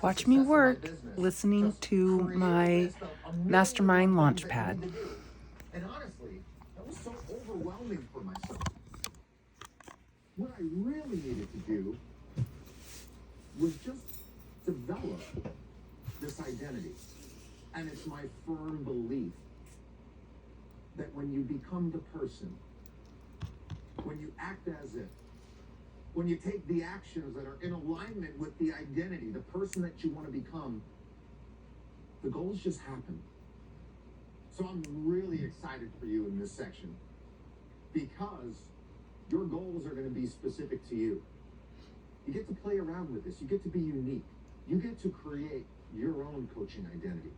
Watch me work listening to my Mastermind Launchpad. And honestly, that was so overwhelming for myself. What I really needed to do was just develop this identity. And it's my firm belief that when you become the person, when you act as if, when you take the actions that are in alignment with the identity, the person that you want to become, the goals just happen. So I'm really excited for you in this section because your goals are going to be specific to you. You get to play around with this. You get to be unique. You get to create your own coaching identity.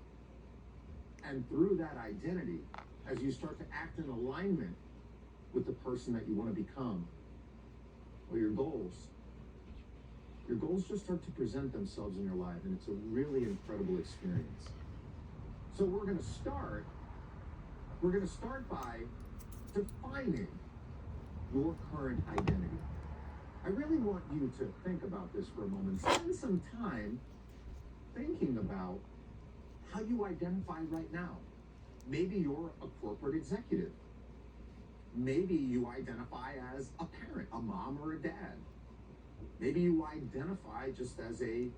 And through that identity, as you start to act in alignment with the person that you want to become, or your goals just start to present themselves in your life, and it's a really incredible experience. So we're going to start by defining your current identity. I really want you to think about this for a moment. Spend some time thinking about how you identify right now. Maybe you're a corporate executive. Maybe you identify as a parent, a mom or a dad. Maybe you identify just as a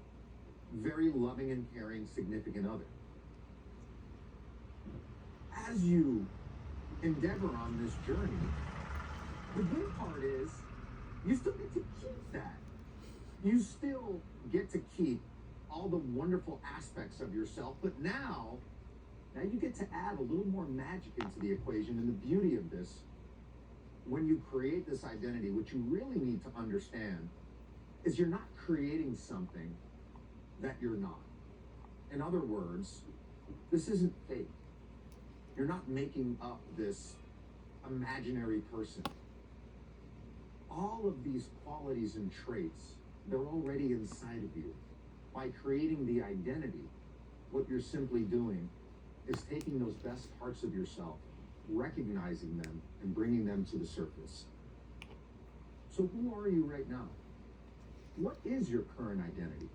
very loving and caring significant other. As you endeavor on this journey, the good part is you still get to keep that. You still get to keep all the wonderful aspects of yourself, but now you get to add a little more magic into the equation. And the beauty of this, when you create this identity, what you really need to understand is you're not creating something that you're not. In other words, this isn't fake. You're not making up this imaginary person. All of these qualities and traits, they're already inside of you. By creating the identity, what you're simply doing is taking those best parts of yourself, recognizing them, and bringing them to the surface. So who are you right now? What is your current identity?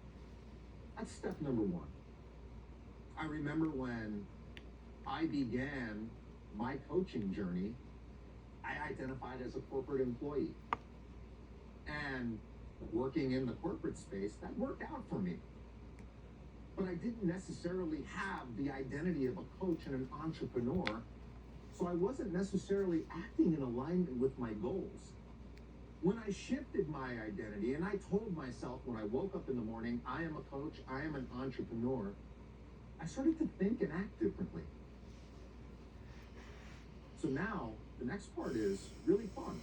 That's step number one. I remember when I began my coaching journey, I identified as a corporate employee. And working in the corporate space, that worked out for me. But I didn't necessarily have the identity of a coach and an entrepreneur, so I wasn't necessarily acting in alignment with my goals. When I shifted my identity and I told myself when I woke up in the morning, I am a coach, I am an entrepreneur, I started to think and act differently. So now, the next part is really fun.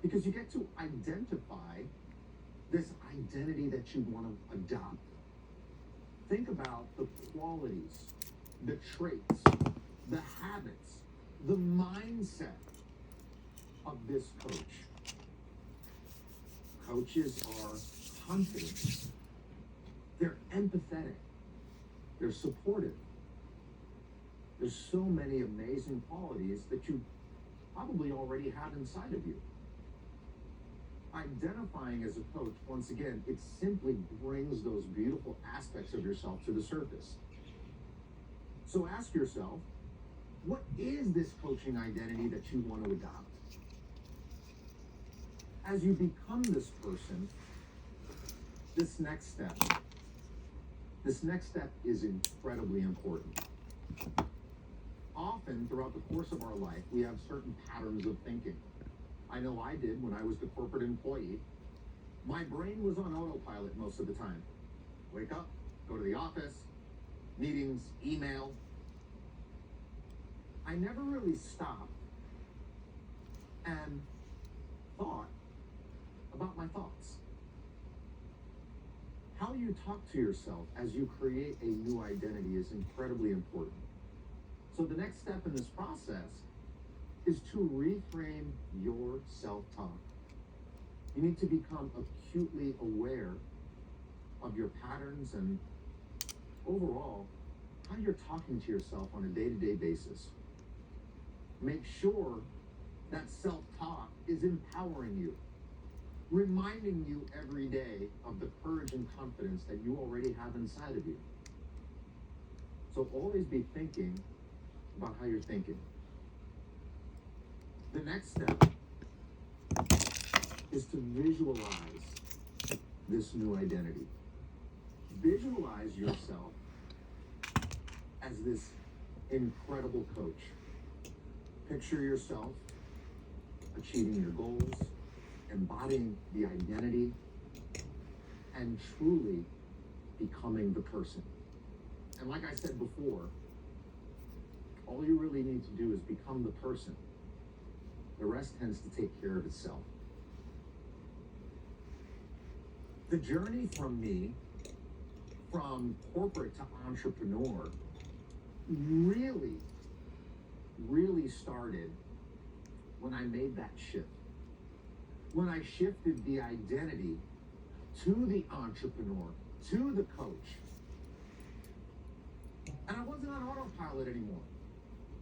Because you get to identify this identity that you want to adopt. Think about the qualities, the traits, the habits, the mindset of this coach. Coaches are confident. They're empathetic. They're supportive. There's so many amazing qualities that you probably already have inside of you. Identifying as a coach, once again, it simply brings those beautiful aspects of yourself to the surface. So ask yourself, what is this coaching identity that you want to adopt? As you become this person, this next step is incredibly important. Often throughout the course of our life, we have certain patterns of thinking. I know I did when I was the corporate employee. My brain was on autopilot most of the time. Wake up, go to the office, meetings, email. I never really stopped and thought about my thoughts. How you talk to yourself as you create a new identity is incredibly important. So the next step in this process is to reframe your self-talk. You need to become acutely aware of your patterns and overall how you're talking to yourself on a day-to-day basis. Make sure that self-talk is empowering you. reminding you every day of the courage and confidence that you already have inside of you. So always be thinking about how you're thinking. The next step is to visualize this new identity. Visualize yourself as this incredible coach. Picture yourself achieving your goals, embodying the identity, and truly becoming the person. And like I said before, all you really need to do is become the person. The rest tends to take care of itself. The journey from me, from corporate to entrepreneur, really started when I made that shift. When I shifted the identity to the entrepreneur, to the coach. And I wasn't on autopilot anymore.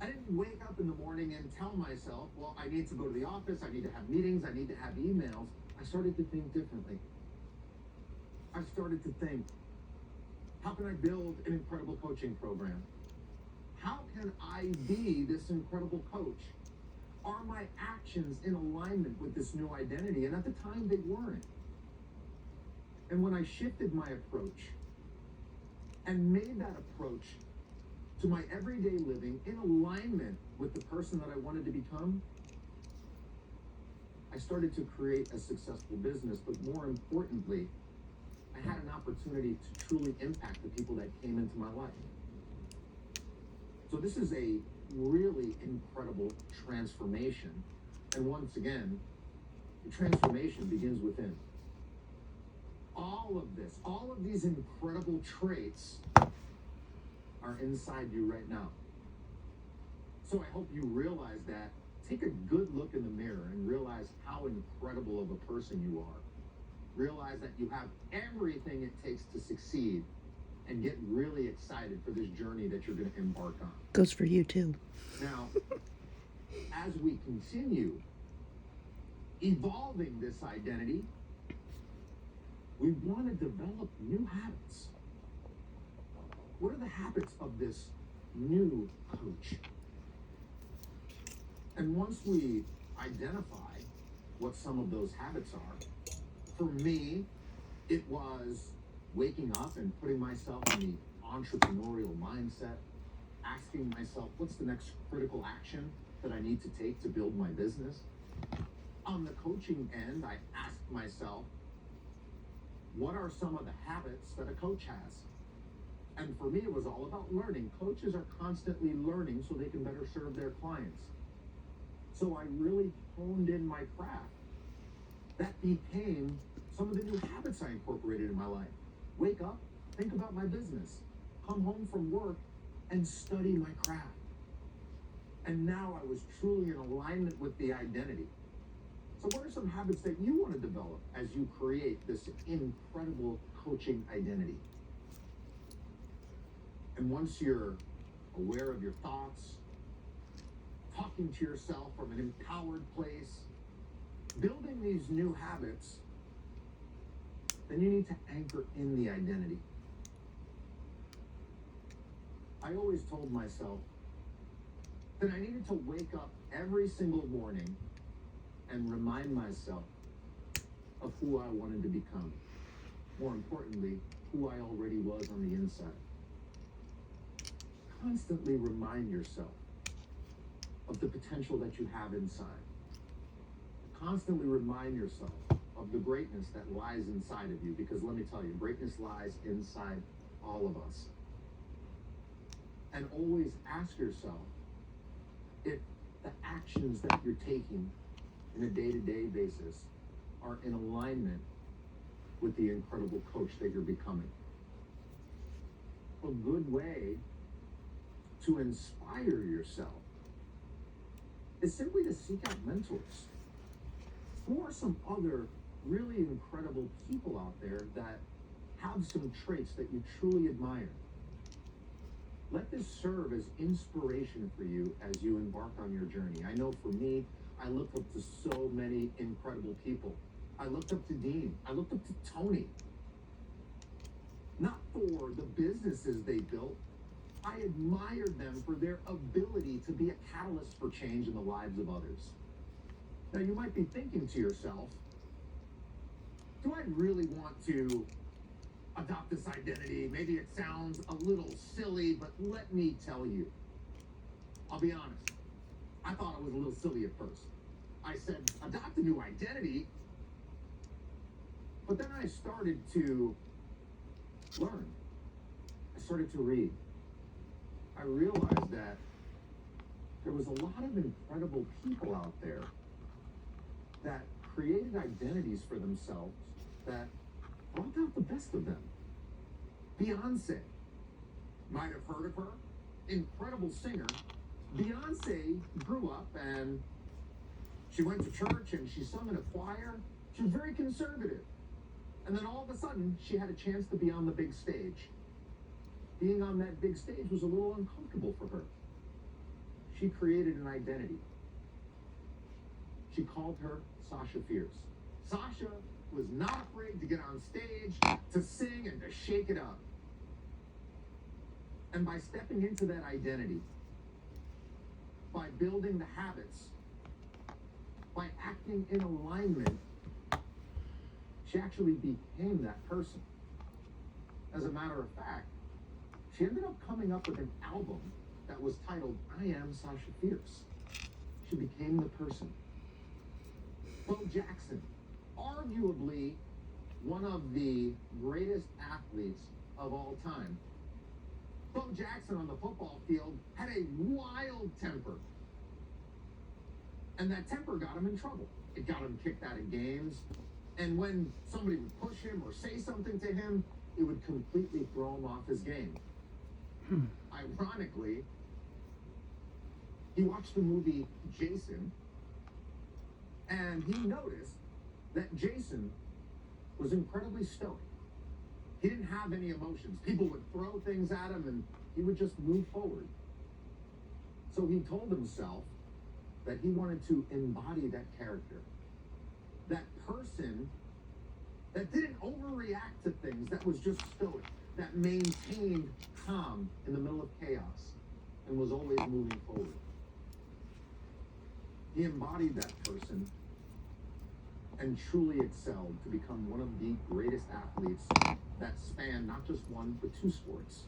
I didn't wake up in the morning and tell myself, well, I need to go to the office, I need to have meetings, I need to have emails. I started to think differently. I started to think, how can I build an incredible coaching program? How can I be this incredible coach? Are my actions in alignment with this new identity? And at the time, they weren't. And when I shifted my approach and made that approach to my everyday living in alignment with the person that I wanted to become, I started to create a successful business, but more importantly, I had an opportunity to truly impact the people that came into my life. So this is a really incredible transformation. And once again, the transformation begins within. All of this, all of these incredible traits are inside you right now. So I hope you realize that. Take a good look in the mirror and realize how incredible of a person you are. Realize that you have everything it takes to succeed, and get really excited for this journey that you're going to embark on. Goes for you too. Now, as we continue evolving this identity, we want to develop new habits. What are the habits of this new coach? And once we identify what some of those habits are, for me, it was waking up and putting myself in the entrepreneurial mindset, asking myself, what's the next critical action that I need to take to build my business? On the coaching end, I asked myself, what are some of the habits that a coach has? And for me, it was all about learning. Coaches are constantly learning so they can better serve their clients. So I really honed in my craft. That became some of the new habits I incorporated in my life. Wake up, think about my business, come home from work, and study my craft. And now I was truly in alignment with the identity. So what are some habits that you want to develop as you create this incredible coaching identity? And once you're aware of your thoughts, talking to yourself from an empowered place, building these new habits, then you need to anchor in the identity. I always told myself that I needed to wake up every single morning and remind myself of who I wanted to become. More importantly, who I already was on the inside. Constantly remind yourself of the potential that you have inside. Constantly remind yourself of the greatness that lies inside of you, because let me tell you, greatness lies inside all of us. And always ask yourself if the actions that you're taking in a day-to-day basis are in alignment with the incredible coach that you're becoming. A good way to inspire yourself is simply to seek out mentors. Who are some other really incredible people out there that have some traits that you truly admire? Let this serve as inspiration for you as you embark on your journey. I know for me, I look up to so many incredible people. I looked up to Dean. I looked up to Tony. Not for the businesses they built. I admired them for their ability to be a catalyst for change in the lives of others. Now, you might be thinking to yourself, do I really want to adopt this identity? Maybe it sounds a little silly, but let me tell you. I'll be honest. I thought it was a little silly at first. I said, adopt a new identity. But then I started to learn. I started to read. I realized that there was a lot of incredible people out there that created identities for themselves that brought out the best of them. Beyonce. Might have heard of her. Incredible singer. Beyonce grew up and she went to church and she sung in a choir. She was very conservative. And then all of a sudden, she had a chance to be on the big stage. Being on that big stage was a little uncomfortable for her. She created an identity. She called her Sasha Fierce. Sasha was not afraid to get on stage, to sing, and to shake it up. And by stepping into that identity, by building the habits, by acting in alignment, she actually became that person. As a matter of fact, she ended up coming up with an album that was titled, I Am Sasha Fierce. She became the person. Bo Jackson, arguably one of the greatest athletes of all time. Bo Jackson on the football field had a wild temper. And that temper got him in trouble. It got him kicked out of games. And when somebody would push him or say something to him, it would completely throw him off his game. Ironically, he watched the movie Jason, and he noticed that Jason was incredibly stoic. He didn't have any emotions. People would throw things at him, and he would just move forward. So he told himself that he wanted to embody that character. That person that didn't overreact to things, that was just stoic, that maintained calm in the middle of chaos and was always moving forward. He embodied that person and truly excelled to become one of the greatest athletes that spanned not just one, but two sports.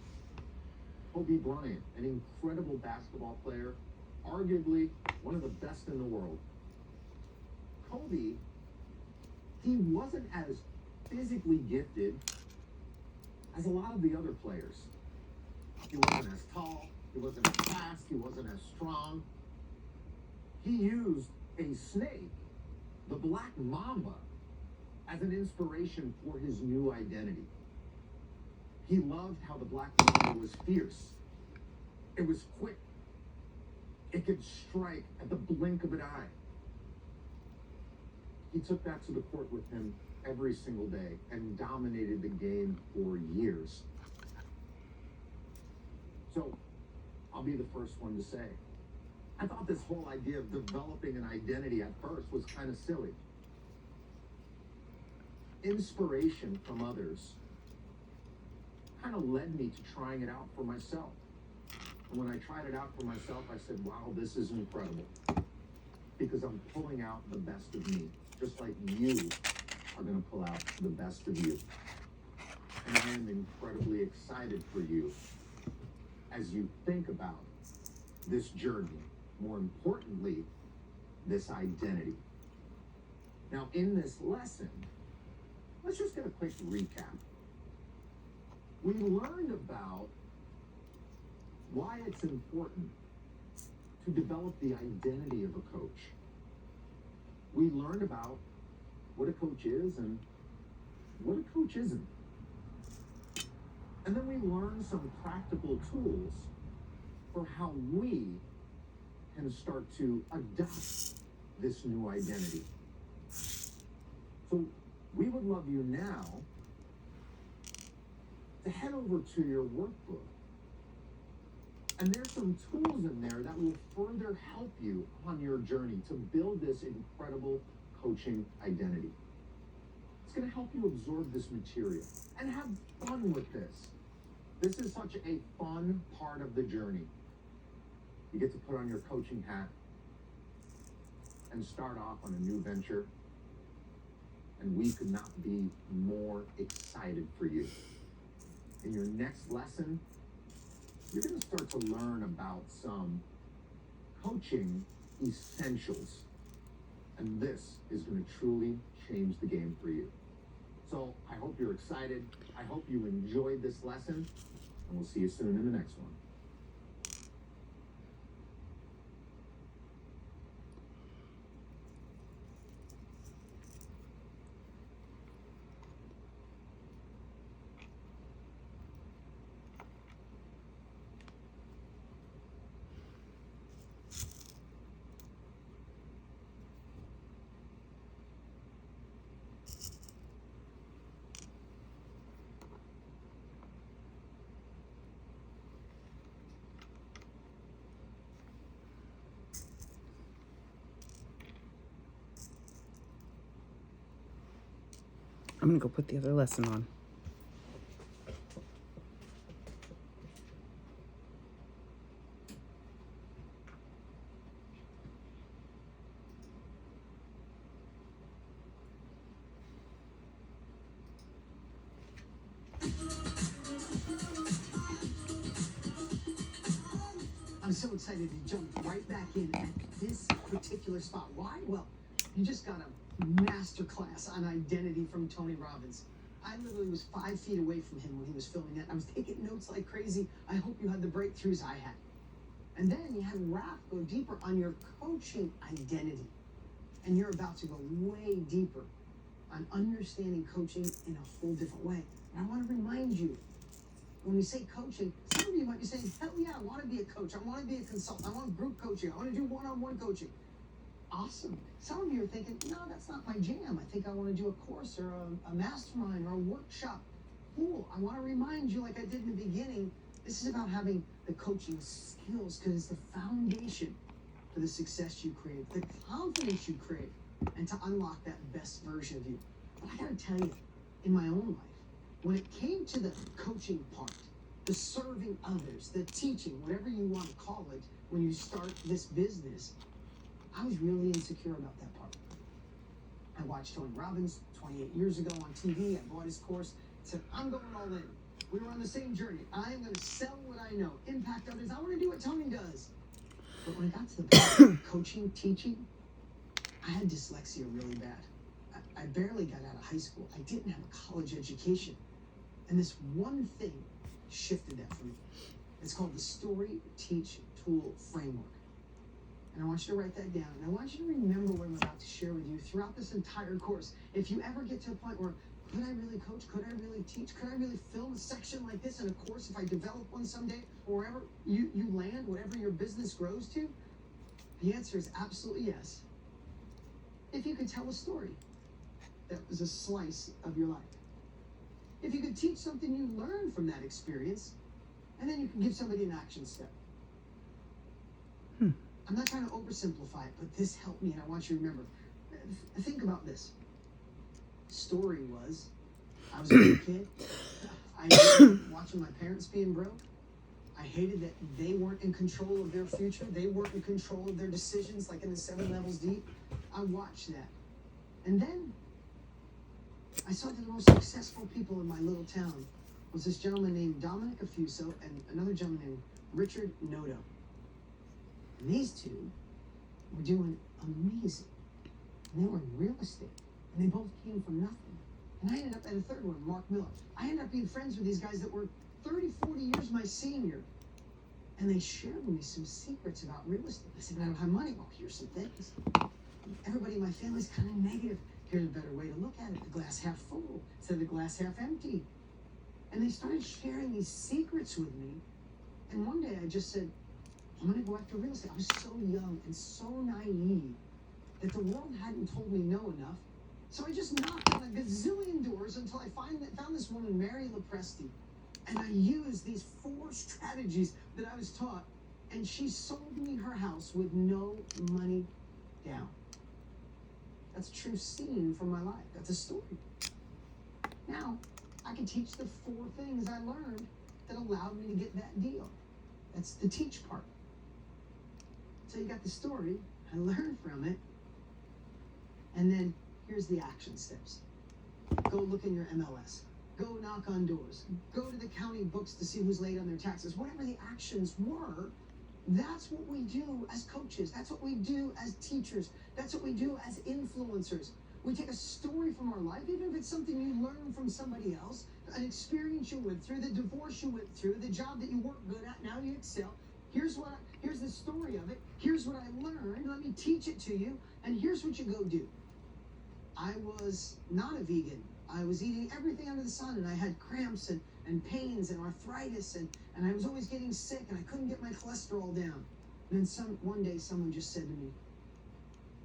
Kobe Bryant, an incredible basketball player, arguably one of the best in the world. Kobe, he wasn't as physically gifted as a lot of the other players. He wasn't as tall, he wasn't as fast, he wasn't as strong. He used a snake, the black mamba, as an inspiration for his new identity. He loved how the black mamba was fierce. It was quick. It could strike at the blink of an eye. He took that to the court with him every single day and dominated the game for years. So, I'll be the first one to say, I thought this whole idea of developing an identity at first was kind of silly. Inspiration from others kind of led me to trying it out for myself. And when I tried it out for myself, I said, wow, this is incredible. Because I'm pulling out the best of me, just like you are going to pull out the best of you. And I am incredibly excited for you as you think about this journey. More importantly, this identity. Now, in this lesson, let's just get a quick recap. We learned about why it's important to develop the identity of a coach. We learned about what a coach is and what a coach isn't. And then we learned some practical tools for how we can start to adopt this new identity. So we would love you now to head over to your workbook. And there's some tools in there that will further help you on your journey to build this incredible coaching identity. It's going to help you absorb this material and have fun with this. This is such a fun part of the journey. You get to put on your coaching hat and start off on a new venture. And we could not be more excited for you. In your next lesson, you're going to start to learn about some coaching essentials. And this is going to truly change the game for you. So I hope you're excited. I hope you enjoyed this lesson. And we'll see you soon in the next one. I'm going to go put the other lesson on. I'm so excited to jump right back in at this particular spot. Why? Well, you just got a masterclass on identity from Tony Robbins. I literally was 5 feet away from him when he was filming that. I was taking notes like crazy. I hope you had the breakthroughs I had. And then you had Raph go deeper on your coaching identity. And you're about to go way deeper on understanding coaching in a whole different way. And I want to remind you, when we say coaching, some of you might be saying, hell yeah, I want to be a coach. I want to be a consultant. I want group coaching. I want to do one-on-one coaching. Awesome. Some of you are thinking, no, that's not my jam. I think I want to do a course or a mastermind or a workshop. Cool. I want to remind you, like I did in the beginning, this is about having the coaching skills because it's the foundation for the success you create, the confidence you create, and to unlock that best version of you. But I got to tell you, in my own life, when it came to the coaching part, the serving others, the teaching, whatever you want to call it, when you start this business, I was really insecure about that part. I watched Tony Robbins 28 years ago on TV. I bought his course, said, I'm going all in. We were on the same journey. I am going to sell what I know, impact others. I want to do what Tony does. But when I got to the part of coaching, teaching, I had dyslexia really bad. I barely got out of high school. I didn't have a college education. And this one thing shifted that for me. It's called the Story, Teach, Tool Framework. And I want you to write that down. And I want you to remember what I'm about to share with you throughout this entire course. If you ever get to a point where, could I really coach? Could I really teach? Could I really film a section like this in a course if I develop one someday? Or wherever you land, whatever your business grows to? The answer is absolutely yes. If you could tell a story that was a slice of your life. If you could teach something you learned from that experience, and then you can give somebody an action step. I'm not trying to oversimplify it, but this helped me, and I want you to remember. Think about this. Story was, I was a little kid. I hated watching my parents being broke. I hated that they weren't in control of their future. They weren't in control of their decisions, like in the 7 Levels Deep. I watched that. And then I saw that the most successful people in my little town was this gentleman named Dominic Affuso and another gentleman named Richard Noto. And these two were doing amazing. And they were in real estate. And they both came from nothing. And I ended up at a third one, Mark Miller. I ended up being friends with these guys that were 30, 40 years my senior. And they shared with me some secrets about real estate. I said, I don't have money. Well, here's some things. Everybody in my family's kind of negative. Here's a better way to look at it. The glass half full instead of the glass half empty. And they started sharing these secrets with me. And one day I just said, I'm going to go after real estate. I was so young and so naive that the world hadn't told me no enough. So I just knocked on a gazillion doors until I found this woman, Mary Lopresti. And I used these 4 strategies that I was taught. And she sold me her house with no money down. That's a true scene from my life. That's a story. Now, I can teach the 4 things I learned that allowed me to get that deal. That's the teach part. So you got the story, I learned from it, and then here's the action steps. Go look in your MLS. Go knock on doors. Go to the county books to see who's late on their taxes. Whatever the actions were, that's what we do as coaches. That's what we do as teachers. That's what we do as influencers. We take a story from our life, even if it's something you learned from somebody else, an experience you went through, the divorce you went through, the job that you weren't good at, now you excel. Here's the story of it. Here's what I learned. Let me teach it to you. And here's what you go do. I was not a vegan. I was eating everything under the sun, and I had cramps and pains and arthritis, and I was always getting sick, and I couldn't get my cholesterol down. And then one day someone just said to me,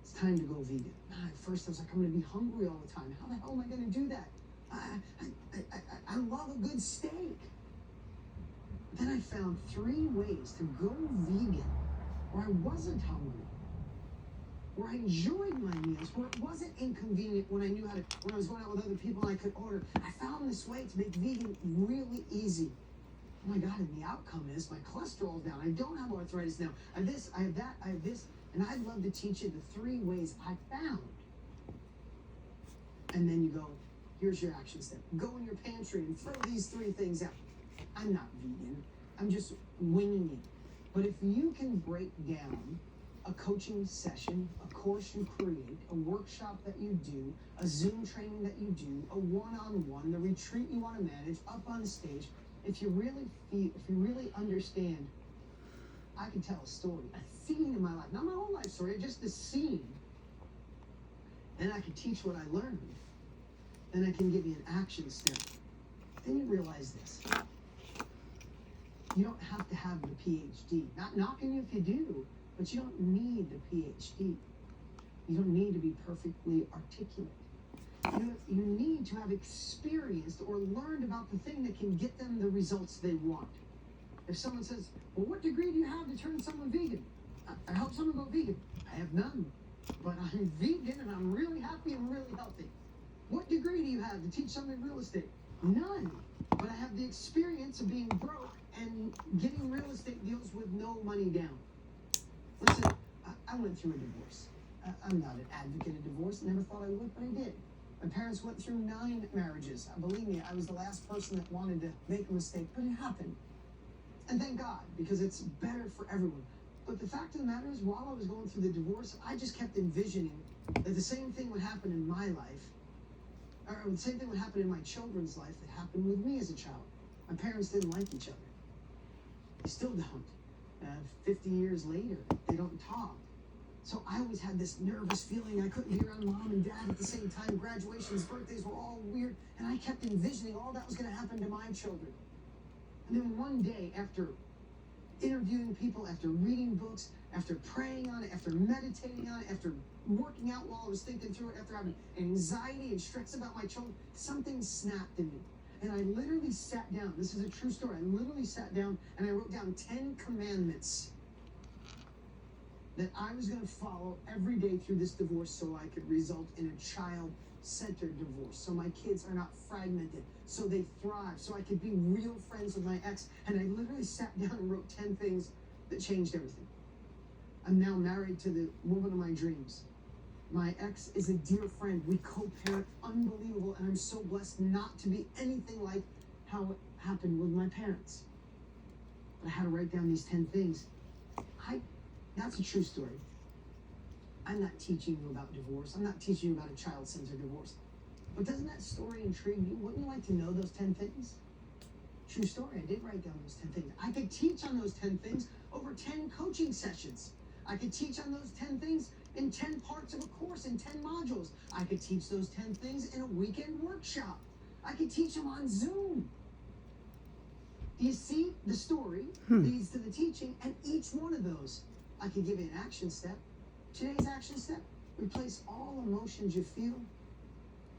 it's time to go vegan. At first I was like, I'm going to be hungry all the time. How the hell am I going to do that? I love a good steak. Then I found 3 ways to go vegan where I wasn't hungry, where I enjoyed my meals, where it wasn't inconvenient when I was going out with other people and I could order. I found this way to make vegan really easy. Oh my God, and the outcome is my cholesterol's down. I don't have arthritis now. I have this, I have that, I have this. And I'd love to teach you the 3 ways I found. And then you go, here's your action step. Go in your pantry and throw these 3 things out. I'm not vegan. I'm just winging it. But if you can break down a coaching session, a course you create, a workshop that you do, a Zoom training that you do, a one-on-one, the retreat you want to manage, up on stage, if you really understand, I can tell a story, a scene in my life, not my whole life story, just a scene. Then I can teach what I learned. Then I can give you an action step. Then you realize this. You don't have to have the PhD. Not knocking you if you do, but you don't need the PhD. You don't need to be perfectly articulate. You need to have experienced or learned about the thing that can get them the results they want. If someone says, well, what degree do you have to turn someone vegan? I help someone go vegan. I have none, but I'm vegan and I'm really happy and really healthy. What degree do you have to teach someone real estate? None, but I have the experience of being broke and getting real estate deals with no money down. Listen, I went through a divorce. I'm not an advocate of divorce. Never thought I would, but I did. My parents went through 9 marriages. Believe me, I was the last person that wanted to make a mistake, but it happened. And thank God, because it's better for everyone. But the fact of the matter is, while I was going through the divorce, I just kept envisioning that the same thing would happen in my life, or the same thing would happen in my children's life that happened with me as a child. My parents didn't like each other. They still don't. 50 years later, they don't talk. So I always had this nervous feeling I couldn't be around mom and dad at the same time. Graduations, birthdays were all weird. And I kept envisioning all that was going to happen to my children. And then one day, after interviewing people, after reading books, after praying on it, after meditating on it, after working out while I was thinking through it, after having anxiety and stress about my children, something snapped in me. And I literally sat down. This is a true story. I literally sat down and I wrote down 10 commandments that I was going to follow every day through this divorce so I could result in a child-centered divorce, so my kids are not fragmented, so they thrive, so I could be real friends with my ex. And I literally sat down and wrote 10 things that changed everything. I'm now married to the woman of my dreams. My ex is a dear friend. We co-parent, unbelievable, and I'm so blessed not to be anything like how it happened with my parents. But I had to write down these 10 things. That's a true story. I'm not teaching you about divorce. I'm not teaching you about a child-centered divorce. But doesn't that story intrigue you? Wouldn't you like to know those 10 things? True story. I did write down those 10 things. I could teach on those 10 things over 10 coaching sessions. I could teach on those 10 things in 10 parts of a course, in 10 modules. I could teach those 10 things in a weekend workshop. I could teach them on Zoom. Do you see? The story leads to the teaching, and each one of those, I could give you an action step. Today's action step, replace all emotions you feel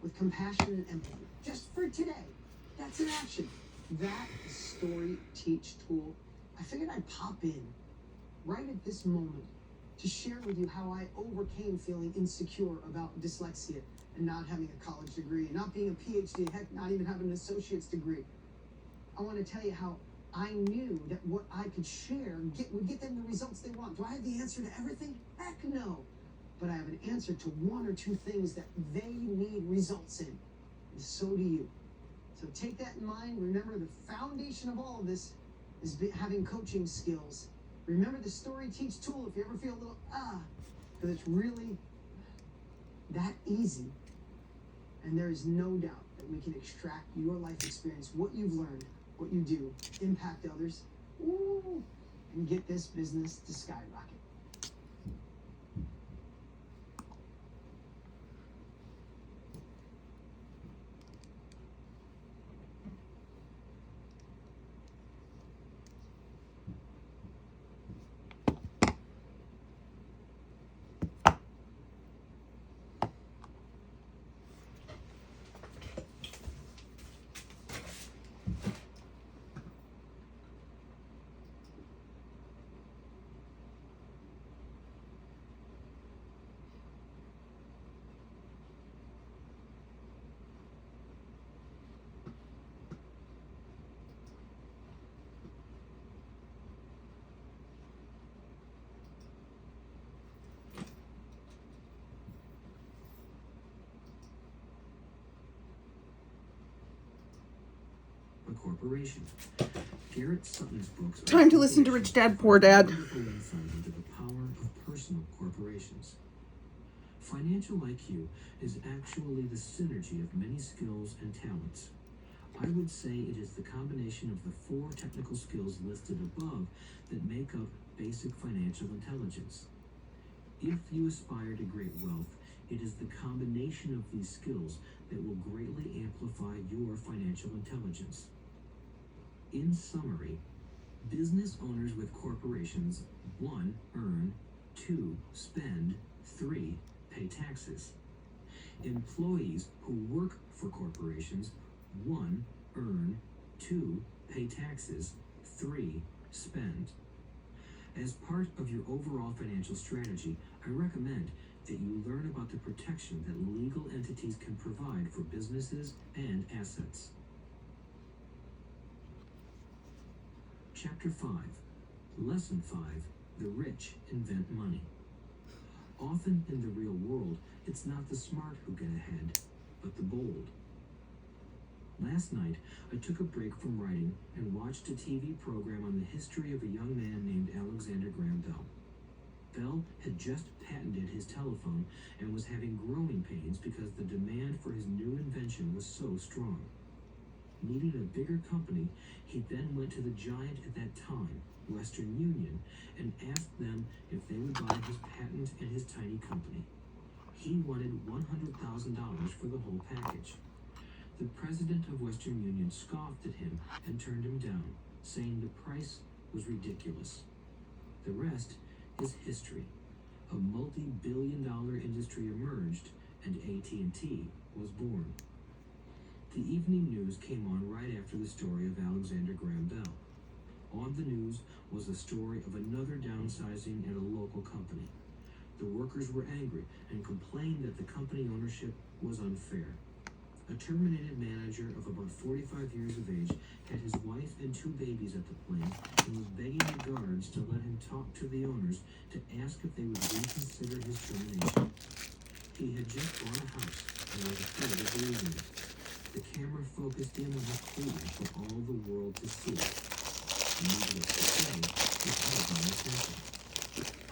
with compassion and empathy. Just for today. That's an action. That is Story Teach Tool. I figured I'd pop in right at this moment to share with you how I overcame feeling insecure about dyslexia and not having a college degree, and not being a PhD, heck, not even having an associate's degree. I want to tell you how I knew that what I could share would get them the results they want. Do I have the answer to everything? Heck no. But I have an answer to one or two things that they need results in. And so do you. So take that in mind. Remember, the foundation of all of this is having coaching skills. Remember the story teach tool if you ever feel a little because it's really that easy. And there is no doubt that we can extract your life experience, what you've learned, what you do, impact others, and get this business to skyrocket. A corporation. Garrett Sutton's books. Time to listen to Rich Dad, Poor Dad. Wonderful insight into the power of personal corporations. Financial IQ is actually the synergy of many skills and talents. I would say it is the combination of the 4 technical skills listed above that make up basic financial intelligence. If you aspire to great wealth, it is the combination of these skills that will greatly amplify your financial intelligence. In summary, business owners with corporations 1. Earn, 2. Spend, 3. Pay taxes. Employees who work for corporations 1. Earn, 2. Pay taxes, 3. Spend. As part of your overall financial strategy, I recommend that you learn about the protection that legal entities can provide for businesses and assets. Chapter 5. Lesson 5. The rich invent money. Often in the real world, it's not the smart who get ahead, but the bold. Last night, I took a break from writing and watched a TV program on the history of a young man named Alexander Graham Bell. Bell had just patented his telephone and was having growing pains because the demand for his new invention was so strong. Needing a bigger company, he then went to the giant at that time, Western Union, and asked them if they would buy his patent and his tiny company. He wanted $100,000 for the whole package. The president of Western Union scoffed at him and turned him down, saying the price was ridiculous. The rest is history. A multi-billion-dollar industry emerged, and AT&T was born. The evening news came on right after the story of Alexander Graham Bell. On the news was a story of another downsizing at a local company. The workers were angry and complained that the company ownership was unfair. A terminated manager of about 45 years of age had his wife and 2 babies at the plant and was begging the guards to let him talk to the owners to ask if they would reconsider his termination. He had just bought a house and was afraid of losing it. The camera focused in on his pleading for all the world to see. Needless to say, it held my attention.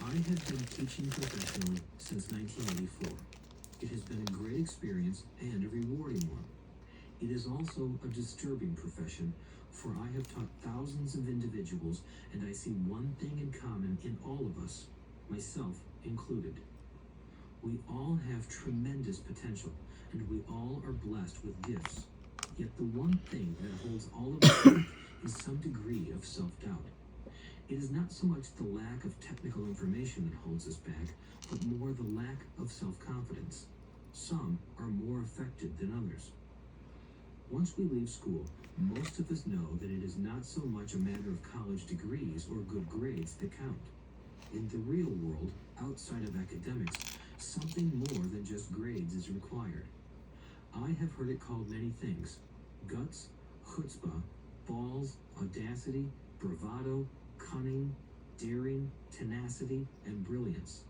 I have been teaching professionally since 1984. It has been a great experience and a rewarding one. It is also a disturbing profession, for I have taught thousands of individuals, and I see one thing in common in all of us, myself included. We all have tremendous potential, and we all are blessed with gifts. Yet the one thing that holds all of us back is some degree of self-doubt. It is not so much the lack of technical information that holds us back, but more the lack of self-confidence. Some are more affected than others. Once we leave school, most of us know that it is not so much a matter of college degrees or good grades that count. In the real world, outside of academics, something more than just grades is required. I have heard it called many things: guts, chutzpah, balls, audacity, bravado, cunning, daring, tenacity, and brilliance.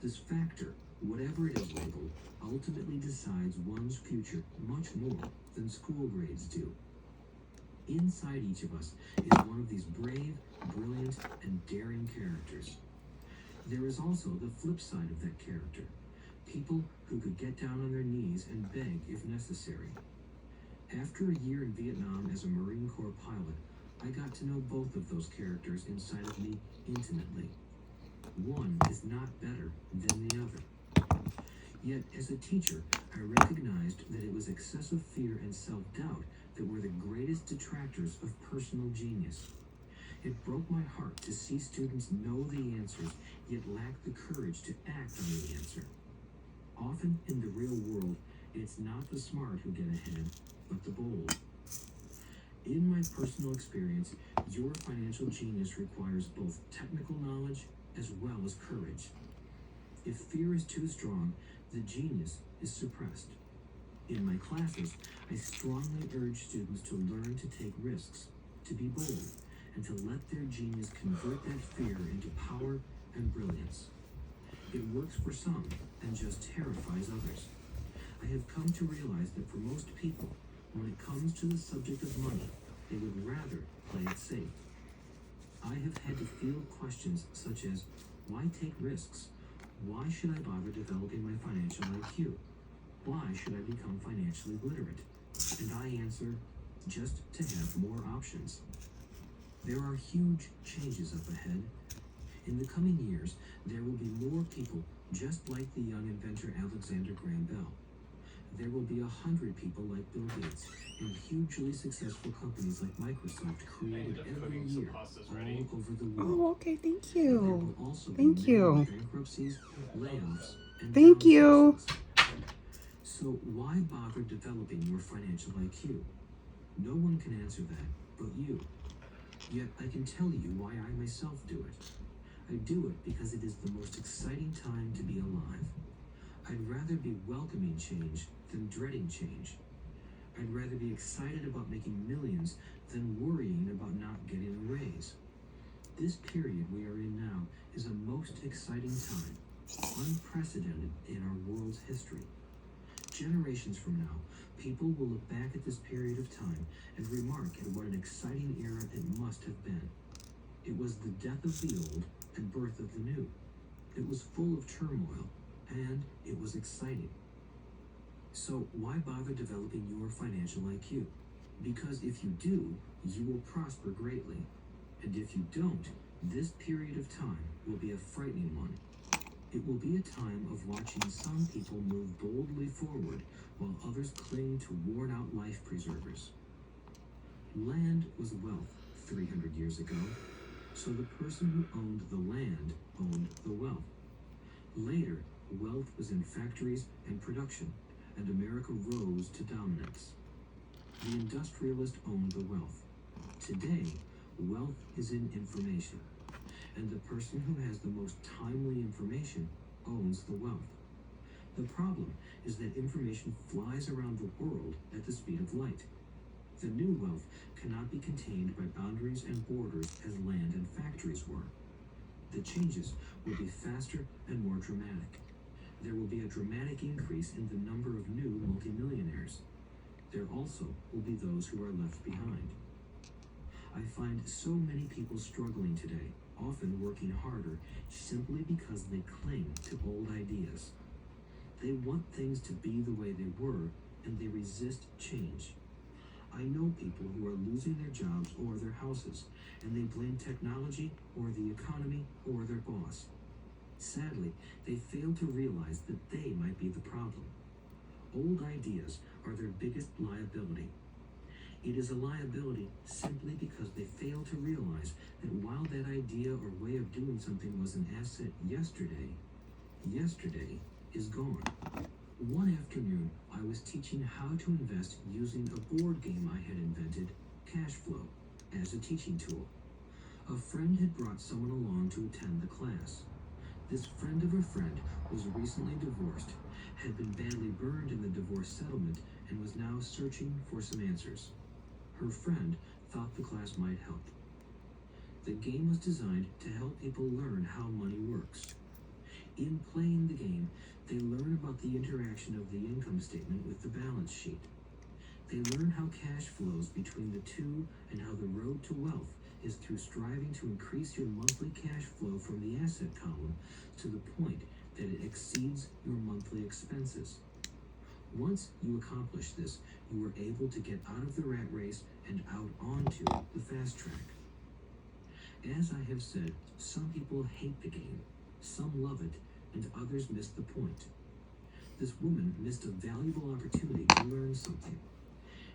This factor, whatever it is labeled, ultimately decides one's future much more than school grades do. Inside each of us is one of these brave, brilliant, and daring characters. There is also the flip side of that character: people who could get down on their knees and beg if necessary. After a year in Vietnam as a Marine Corps pilot, I got to know both of those characters inside of me intimately. One is not better than the other. Yet, as a teacher, I recognized that it was excessive fear and self-doubt that were the greatest detractors of personal genius. It broke my heart to see students know the answers, yet lack the courage to act on the answer. Often in the real world, it's not the smart who get ahead, but the bold. In my personal experience, your financial genius requires both technical knowledge as well as courage. If fear is too strong, the genius is suppressed. In my classes, I strongly urge students to learn to take risks, to be bold, and to let their genius convert that fear into power and brilliance. It works for some and just terrifies others. I have come to realize that for most people, when it comes to the subject of money, they would rather play it safe. I have had to field questions such as, why take risks? Why should I bother developing my financial IQ? Why should I become financially literate? And I answer, just to have more options. There are huge changes up ahead. In the coming years, there will be more people just like the young inventor Alexander Graham Bell. There will be 100 people like Bill Gates, and hugely successful companies like Microsoft created every year all over the world. Oh, okay. Thank And there you. will also be Thank many you. bankruptcies, layoffs, and Thank you. downsizings. So why bother developing your financial IQ? No one can answer that but you. Yet I can tell you why I myself do it. I do it because it is the most exciting time to be alive. I'd rather be welcoming change than dreading change. I'd rather be excited about making millions than worrying about not getting a raise. This period we are in now is a most exciting time, unprecedented in our world's history. Generations from now, people will look back at this period of time and remark at what an exciting era it must have been. It was the death of the old and birth of the new. It was full of turmoil, and it was exciting. So why bother developing your financial IQ? Because if you do, you will prosper greatly. And if you don't, this period of time will be a frightening one. It will be a time of watching some people move boldly forward while others cling to worn-out life preservers. Land was wealth 300 years ago, so the person who owned the land owned the wealth. Later, wealth was in factories and production, and America rose to dominance. The industrialist owned the wealth. Today, wealth is in information, and the person who has the most timely information owns the wealth. The problem is that information flies around the world at the speed of light. The new wealth cannot be contained by boundaries and borders as land and factories were. The changes will be faster and more dramatic. There will be a dramatic increase in the number of new multimillionaires. There also will be those who are left behind. I find so many people struggling today, often working harder, simply because they cling to old ideas. They want things to be the way they were, and they resist change. I know people who are losing their jobs or their houses, and they blame technology or the economy or their boss. Sadly, they fail to realize that they might be the problem. Old ideas are their biggest liability. It is a liability simply because they fail to realize that while that idea or way of doing something was an asset yesterday, yesterday is gone. One afternoon, I was teaching how to invest using a board game I had invented, Cashflow, as a teaching tool. A friend had brought someone along to attend the class. This friend of a friend was recently divorced, had been badly burned in the divorce settlement and was now searching for some answers. Her friend thought the class might help. The game was designed to help people learn how money works. In playing the game, they learn about the interaction of the income statement with the balance sheet. They learn how cash flows between the two and how the road to wealth is through striving to increase your monthly cash flow from the asset column to the point that it exceeds your monthly expenses. Once you accomplish this, you are able to get out of the rat race and out onto the fast track. As I have said, some people hate the game, some love it, and others miss the point. This woman missed a valuable opportunity to learn something.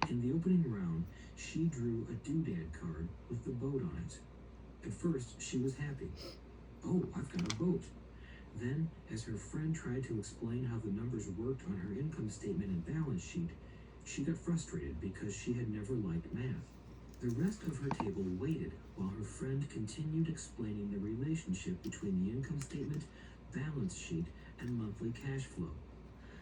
In the opening round, she drew a doodad card with the boat on it. At first, she was happy. Oh, I've got a boat. Then, as her friend tried to explain how the numbers worked on her income statement and balance sheet, she got frustrated because she had never liked math. The rest of her table waited while her friend continued explaining the relationship between the income statement, balance sheet, and monthly cash flow.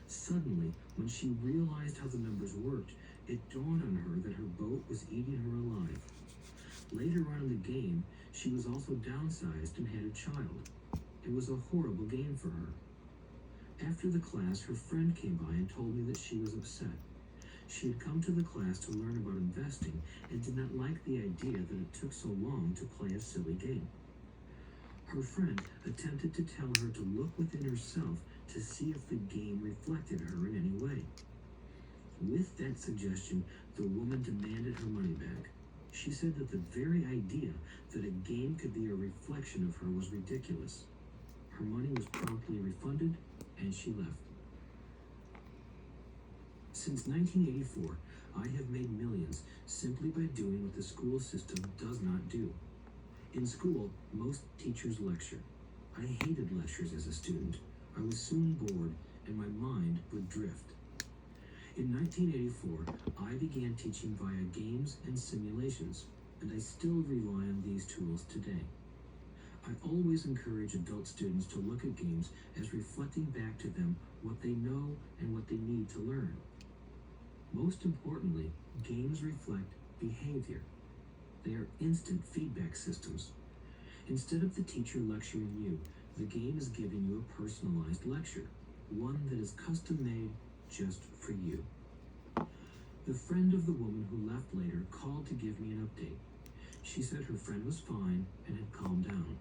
Suddenly, when she realized how the numbers worked, it dawned on her that her boat was eating her alive. Later on in the game, she was also downsized and had a child. It was a horrible game for her. After the class, her friend came by and told me that she was upset. She had come to the class to learn about investing and did not like the idea that it took so long to play a silly game. Her friend attempted to tell her to look within herself to see if the game reflected her in any way. With that suggestion, the woman demanded her money back. She said that the very idea that a game could be a reflection of her was ridiculous. Her money was promptly refunded, and she left. Since 1984, I have made millions simply by doing what the school system does not do. In school, most teachers lecture. I hated lectures as a student. I was soon bored, and my mind would drift. In 1984, I began teaching via games and simulations, and I still rely on these tools today. I always encourage adult students to look at games as reflecting back to them what they know and what they need to learn. Most importantly, games reflect behavior. They are instant feedback systems. Instead of the teacher lecturing you, the game is giving you a personalized lecture, one that is custom-made just for you. The friend of the woman who left later called to give me an update. She said her friend was fine and had calmed down.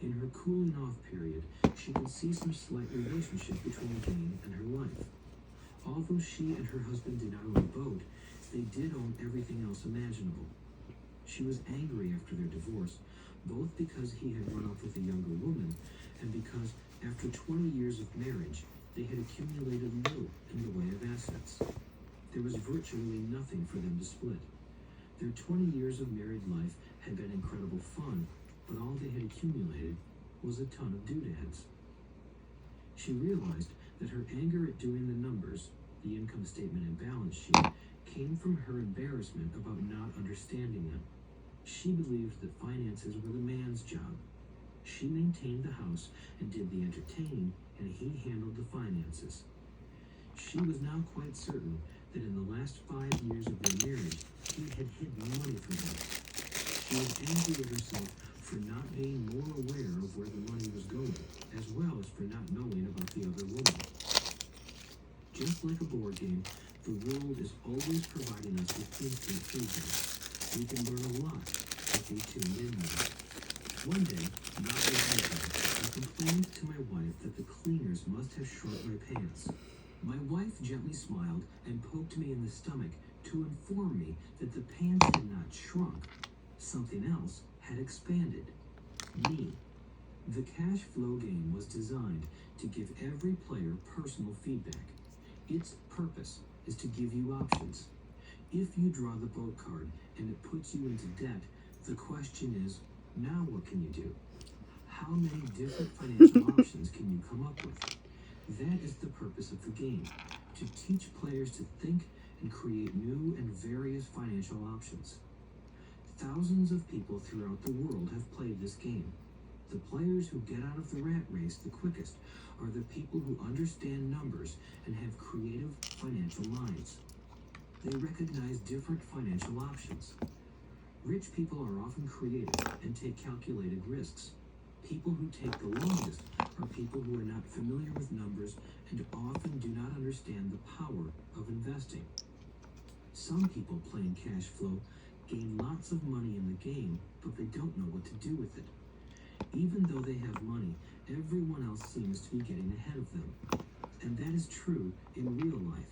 In her cooling off period, she could see some slight relationship between the game and her life. Although she and her husband did not own a boat, they did own everything else imaginable. She was angry after their divorce, both because he had run off with a younger woman and because, after 20 years of marriage, they had accumulated little in the way of assets. There was virtually nothing for them to split. Their 20 years of married life had been incredible fun, but all they had accumulated was a ton of doodads. She realized that her anger at doing the numbers, the income statement and balance sheet, came from her embarrassment about not understanding them. She believed that finances were the man's job. She maintained the house and did the entertaining, and he handled the finances. She was now quite certain that in the last 5 years of their marriage, he had hidden money from her. She was angry at herself for not being more aware of where the money was going, as well as for not knowing about the other woman. Just like a board game, the world is always providing us with instant feedback. We can learn a lot if we tune in more. One day, not long ago, I complained to my wife that the cleaners must have shrunk my pants. My wife gently smiled and poked me in the stomach to inform me that the pants had not shrunk. Something else had expanded. Me. The cash flow game was designed to give every player personal feedback. Its purpose is to give you options. If you draw the boat card and it puts you into debt, the question is, now what can you do? How many different financial options can you come up with? That is the purpose of the game, to teach players to think and create new and various financial options. Thousands of people throughout the world have played this game. The players who get out of the rat race the quickest are the people who understand numbers and have creative financial minds. They recognize different financial options. Rich people are often creative and take calculated risks. People who take the longest are people who are not familiar with numbers and often do not understand the power of investing. Some people playing cash flow gain lots of money in the game, but they don't know what to do with it. Even though they have money, everyone else seems to be getting ahead of them. And that is true in real life.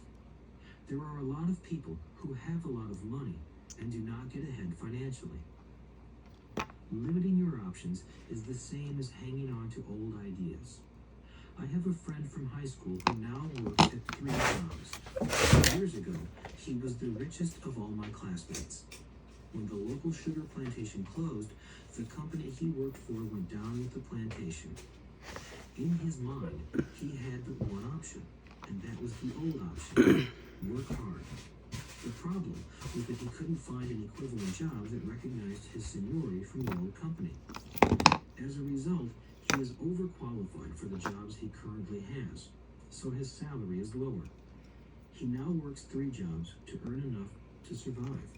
There are a lot of people who have a lot of money and do not get ahead financially. Limiting your options is the same as hanging on to old ideas. I have a friend from high school who now works at 3 jobs. Years ago, he was the richest of all my classmates. When the local sugar plantation closed, the company he worked for went down with the plantation. In his mind, he had but one option, and that was the old option: work hard. The problem was that he couldn't find an equivalent job that recognized his seniority from the old company. As a result, he is overqualified for the jobs he currently has, so his salary is lower. He now works 3 jobs to earn enough to survive.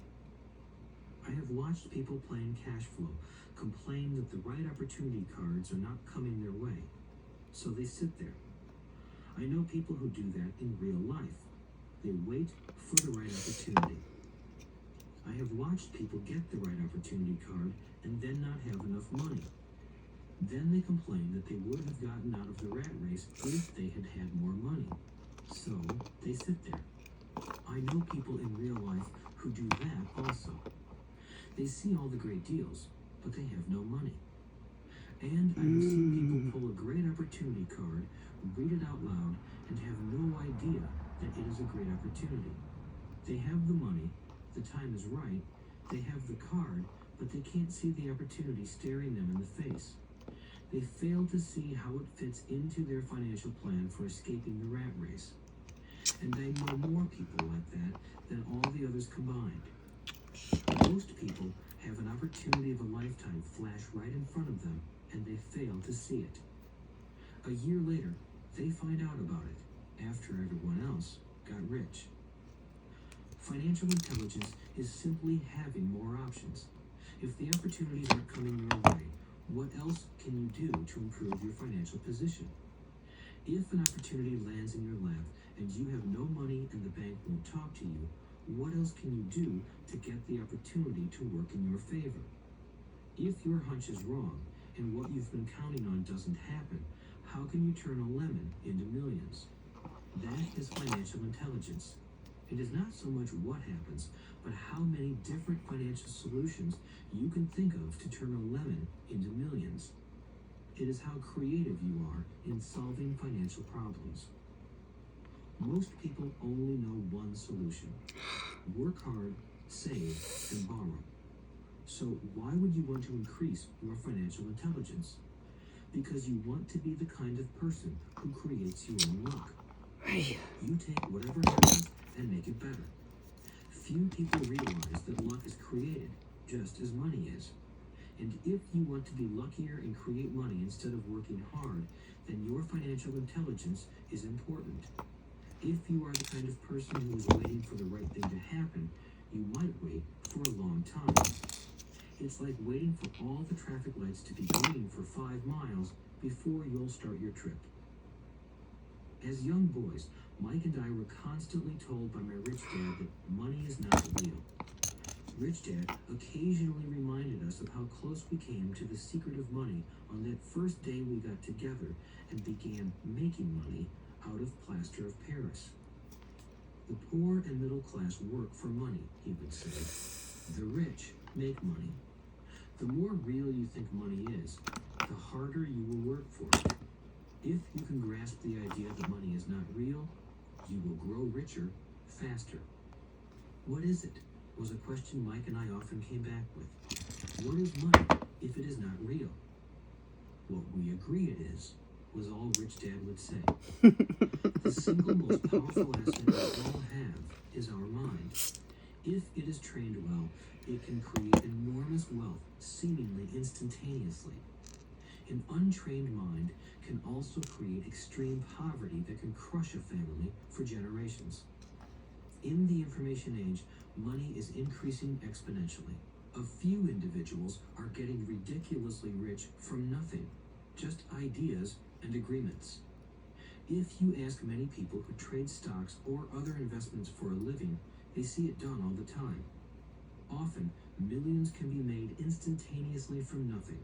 I have watched people playing cash flow complain that the right opportunity cards are not coming their way, so they sit there. I know people who do that in real life. They wait for the right opportunity. I have watched people get the right opportunity card and then not have enough money. Then they complain that they would have gotten out of the rat race if they had had more money. So they sit there. I know people in real life who do that also. They see all the great deals, but they have no money. And I have seen people pull a great opportunity card, read it out loud, and have no idea that it is a great opportunity. They have the money, the time is right, they have the card, but they can't see the opportunity staring them in the face. They fail to see how it fits into their financial plan for escaping the rat race. And I know more people like that than all the others combined. Most people have an opportunity of a lifetime flash right in front of them, and they fail to see it. A year later, they find out about it, after everyone else got rich. Financial intelligence is simply having more options. If the opportunities aren't coming your way, what else can you do to improve your financial position? If an opportunity lands in your lap and you have no money and the bank won't talk to you, what else can you do to get the opportunity to work in your favor? If your hunch is wrong and what you've been counting on doesn't happen, how can you turn a lemon into millions? That is financial intelligence. It is not so much what happens, but how many different financial solutions you can think of to turn a lemon into millions. It is how creative you are in solving financial problems. Most people only know one solution: work hard, save, and borrow. So why would you want to increase your financial intelligence? Because you want to be the kind of person who creates your own luck. You take whatever happens and make it better. Few people realize that luck is created just as money is. And if you want to be luckier and create money instead of working hard, then your financial intelligence is important. If you are the kind of person who is waiting for the right thing to happen, you might wait for a long time. It's like waiting for all the traffic lights to be green for 5 miles before you'll start your trip. As young boys, Mike and I were constantly told by my rich dad that money is not real. Rich Dad occasionally reminded us of how close we came to the secret of money on that first day we got together and began making money out of plaster of Paris. The poor and middle class work for money, he would say. The rich make money. The more real you think money is, the harder you will work for it. If you can grasp the idea that money is not real, you will grow richer faster. What is it? Was a question Mike and I often came back with. What is money if it is not real? What we agree it is, was all Rich Dad would say. The single most powerful asset we all have is our mind. If it is trained well, it can create enormous wealth seemingly instantaneously. An untrained mind can also create extreme poverty that can crush a family for generations. In the information age, money is increasing exponentially. A few individuals are getting ridiculously rich from nothing, just ideas and agreements. If you ask many people who trade stocks or other investments for a living, they see it done all the time. Often, millions can be made instantaneously from nothing.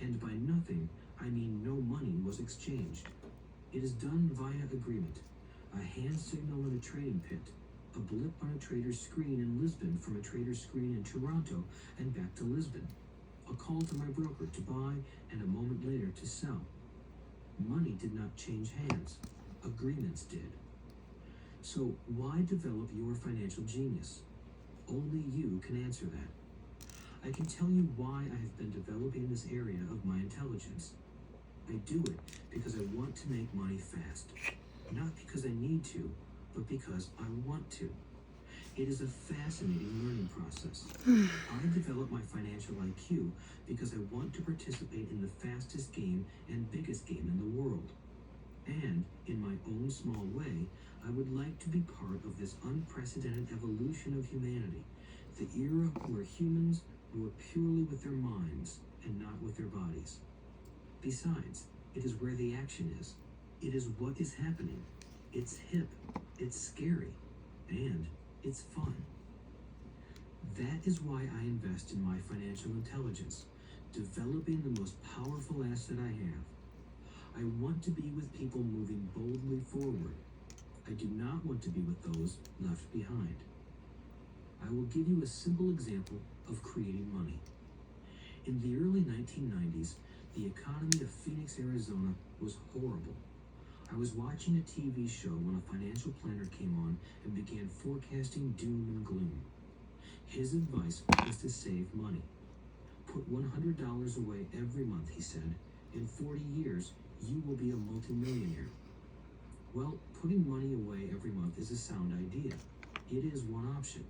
And by nothing, I mean no money was exchanged. It is done via agreement, a hand signal in a trading pit, a blip on a trader's screen in Lisbon from a trader's screen in Toronto and back to Lisbon, a call to my broker to buy and a moment later to sell. Money did not change hands, agreements did. So why develop your financial genius? Only you can answer that. I can tell you why I have been developing this area of my intelligence. I do it because I want to make money fast. Not because I need to, but because I want to. It is a fascinating learning process. I develop my financial IQ because I want to participate in the fastest game and biggest game in the world. And, in my own small way, I would like to be part of this unprecedented evolution of humanity, the era where humans work purely with their minds and not with their bodies. Besides, it is where the action is. It is what is happening. It's hip, it's scary, and it's fun. That is why I invest in my financial intelligence, developing the most powerful asset I have. I want to be with people moving boldly forward. I do not want to be with those left behind. I will give you a simple example of creating money. In the early 1990s, the economy of Phoenix, Arizona was horrible. I was watching a TV show when a financial planner came on and began forecasting doom and gloom. His advice was to save money. Put $100 away every month, he said. In 40 years, you will be a multimillionaire. Well, putting money away every month is a sound idea. It is one option,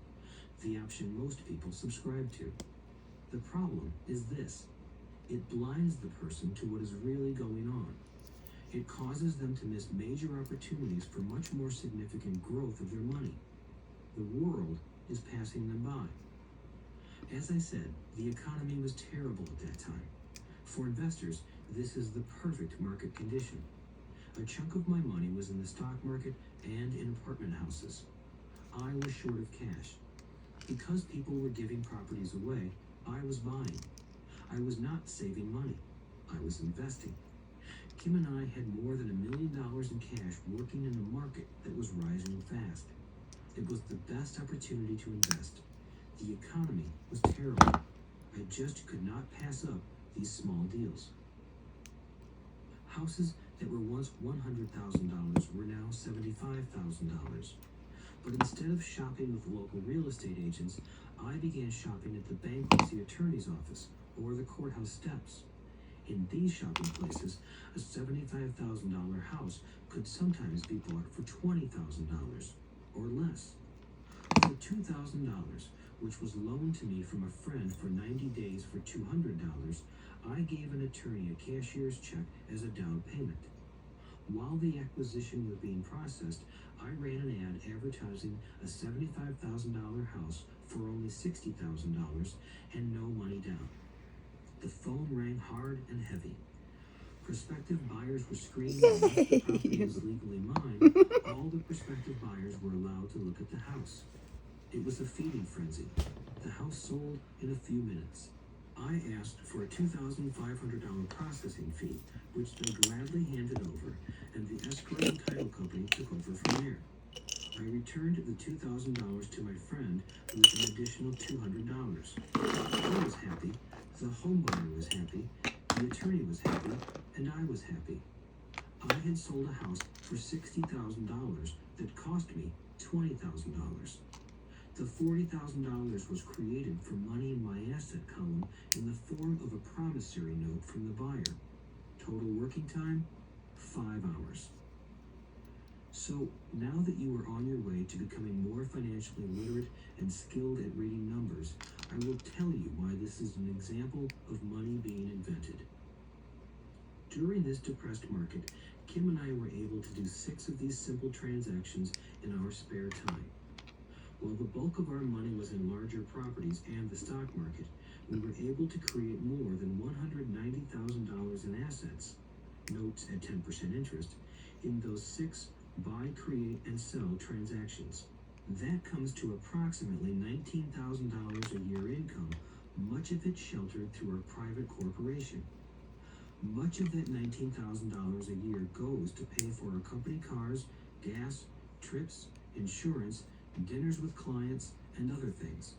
the option most people subscribe to. The problem is this: it blinds the person to what is really going on. It causes them to miss major opportunities for much more significant growth of their money. The world is passing them by. As I said, the economy was terrible at that time. For investors, this is the perfect market condition. A chunk of my money was in the stock market and in apartment houses. I was short of cash. Because people were giving properties away, I was buying. I was not saving money. I was investing. Kim and I had more than $1 million in cash working in a market that was rising fast. It was the best opportunity to invest. The economy was terrible. I just could not pass up these small deals. Houses that were once $100,000 were now $75,000. But instead of shopping with local real estate agents, I began shopping at the bankruptcy attorney's office or the courthouse steps. In these shopping places, a $75,000 house could sometimes be bought for $20,000 or less. For $2,000, which was loaned to me from a friend for 90 days for $200, I gave an attorney a cashier's check as a down payment. While the acquisition was being processed, I ran an ad advertising a $75,000 house for only $60,000 and no money down. The phone rang hard and heavy. Prospective buyers were screaming that the property was legally mine. All the prospective buyers were allowed to look at the house. It was a feeding frenzy. The house sold in a few minutes. I asked for a $2,500 processing fee, which they gladly handed over, and the escrow and title company took over from there. I returned the $2,000 to my friend with an additional $200. I was happy, the homebuyer was happy, the attorney was happy, and I was happy. I had sold a house for $60,000 that cost me $20,000. The $40,000 was created from money in my asset column in the form of a promissory note from the buyer. Total working time, 5 hours. So, now that you are on your way to becoming more financially literate and skilled at reading numbers, I will tell you why this is an example of money being invented. During this depressed market, Kim and I were able to do 6 of these simple transactions in our spare time. While the bulk of our money was in larger properties and the stock market, we were able to create more than $190,000 in assets, notes at 10% interest, in those 6 buy, create, and sell transactions. That comes to approximately $19,000 a year income, much of it sheltered through our private corporation. Much of that $19,000 a year goes to pay for our company cars, gas, trips, insurance, dinners with clients, and other things.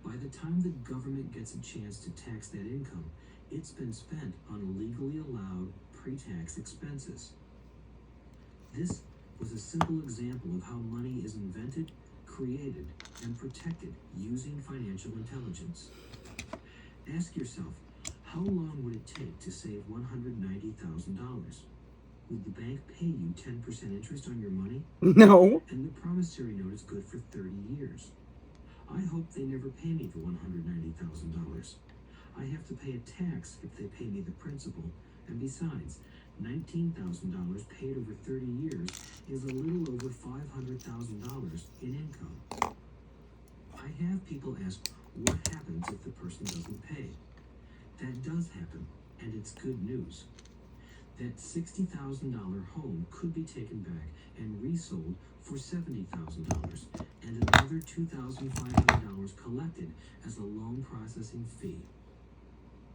By the time the government gets a chance to tax that income, it's been spent on legally allowed pre-tax expenses. This was a simple example of how money is invented, created, and protected using financial intelligence. Ask yourself, how long would it take to save $190,000? Would the bank pay you 10% interest on your money? No. And the promissory note is good for 30 years. I hope they never pay me the $190,000. I have to pay a tax if they pay me the principal, and besides, $19,000 paid over 30 years is a little over $500,000 in income. I have people ask, what happens if the person doesn't pay? That does happen, and it's good news. That $60,000 home could be taken back and resold for $70,000, and another $2,500 collected as a loan processing fee.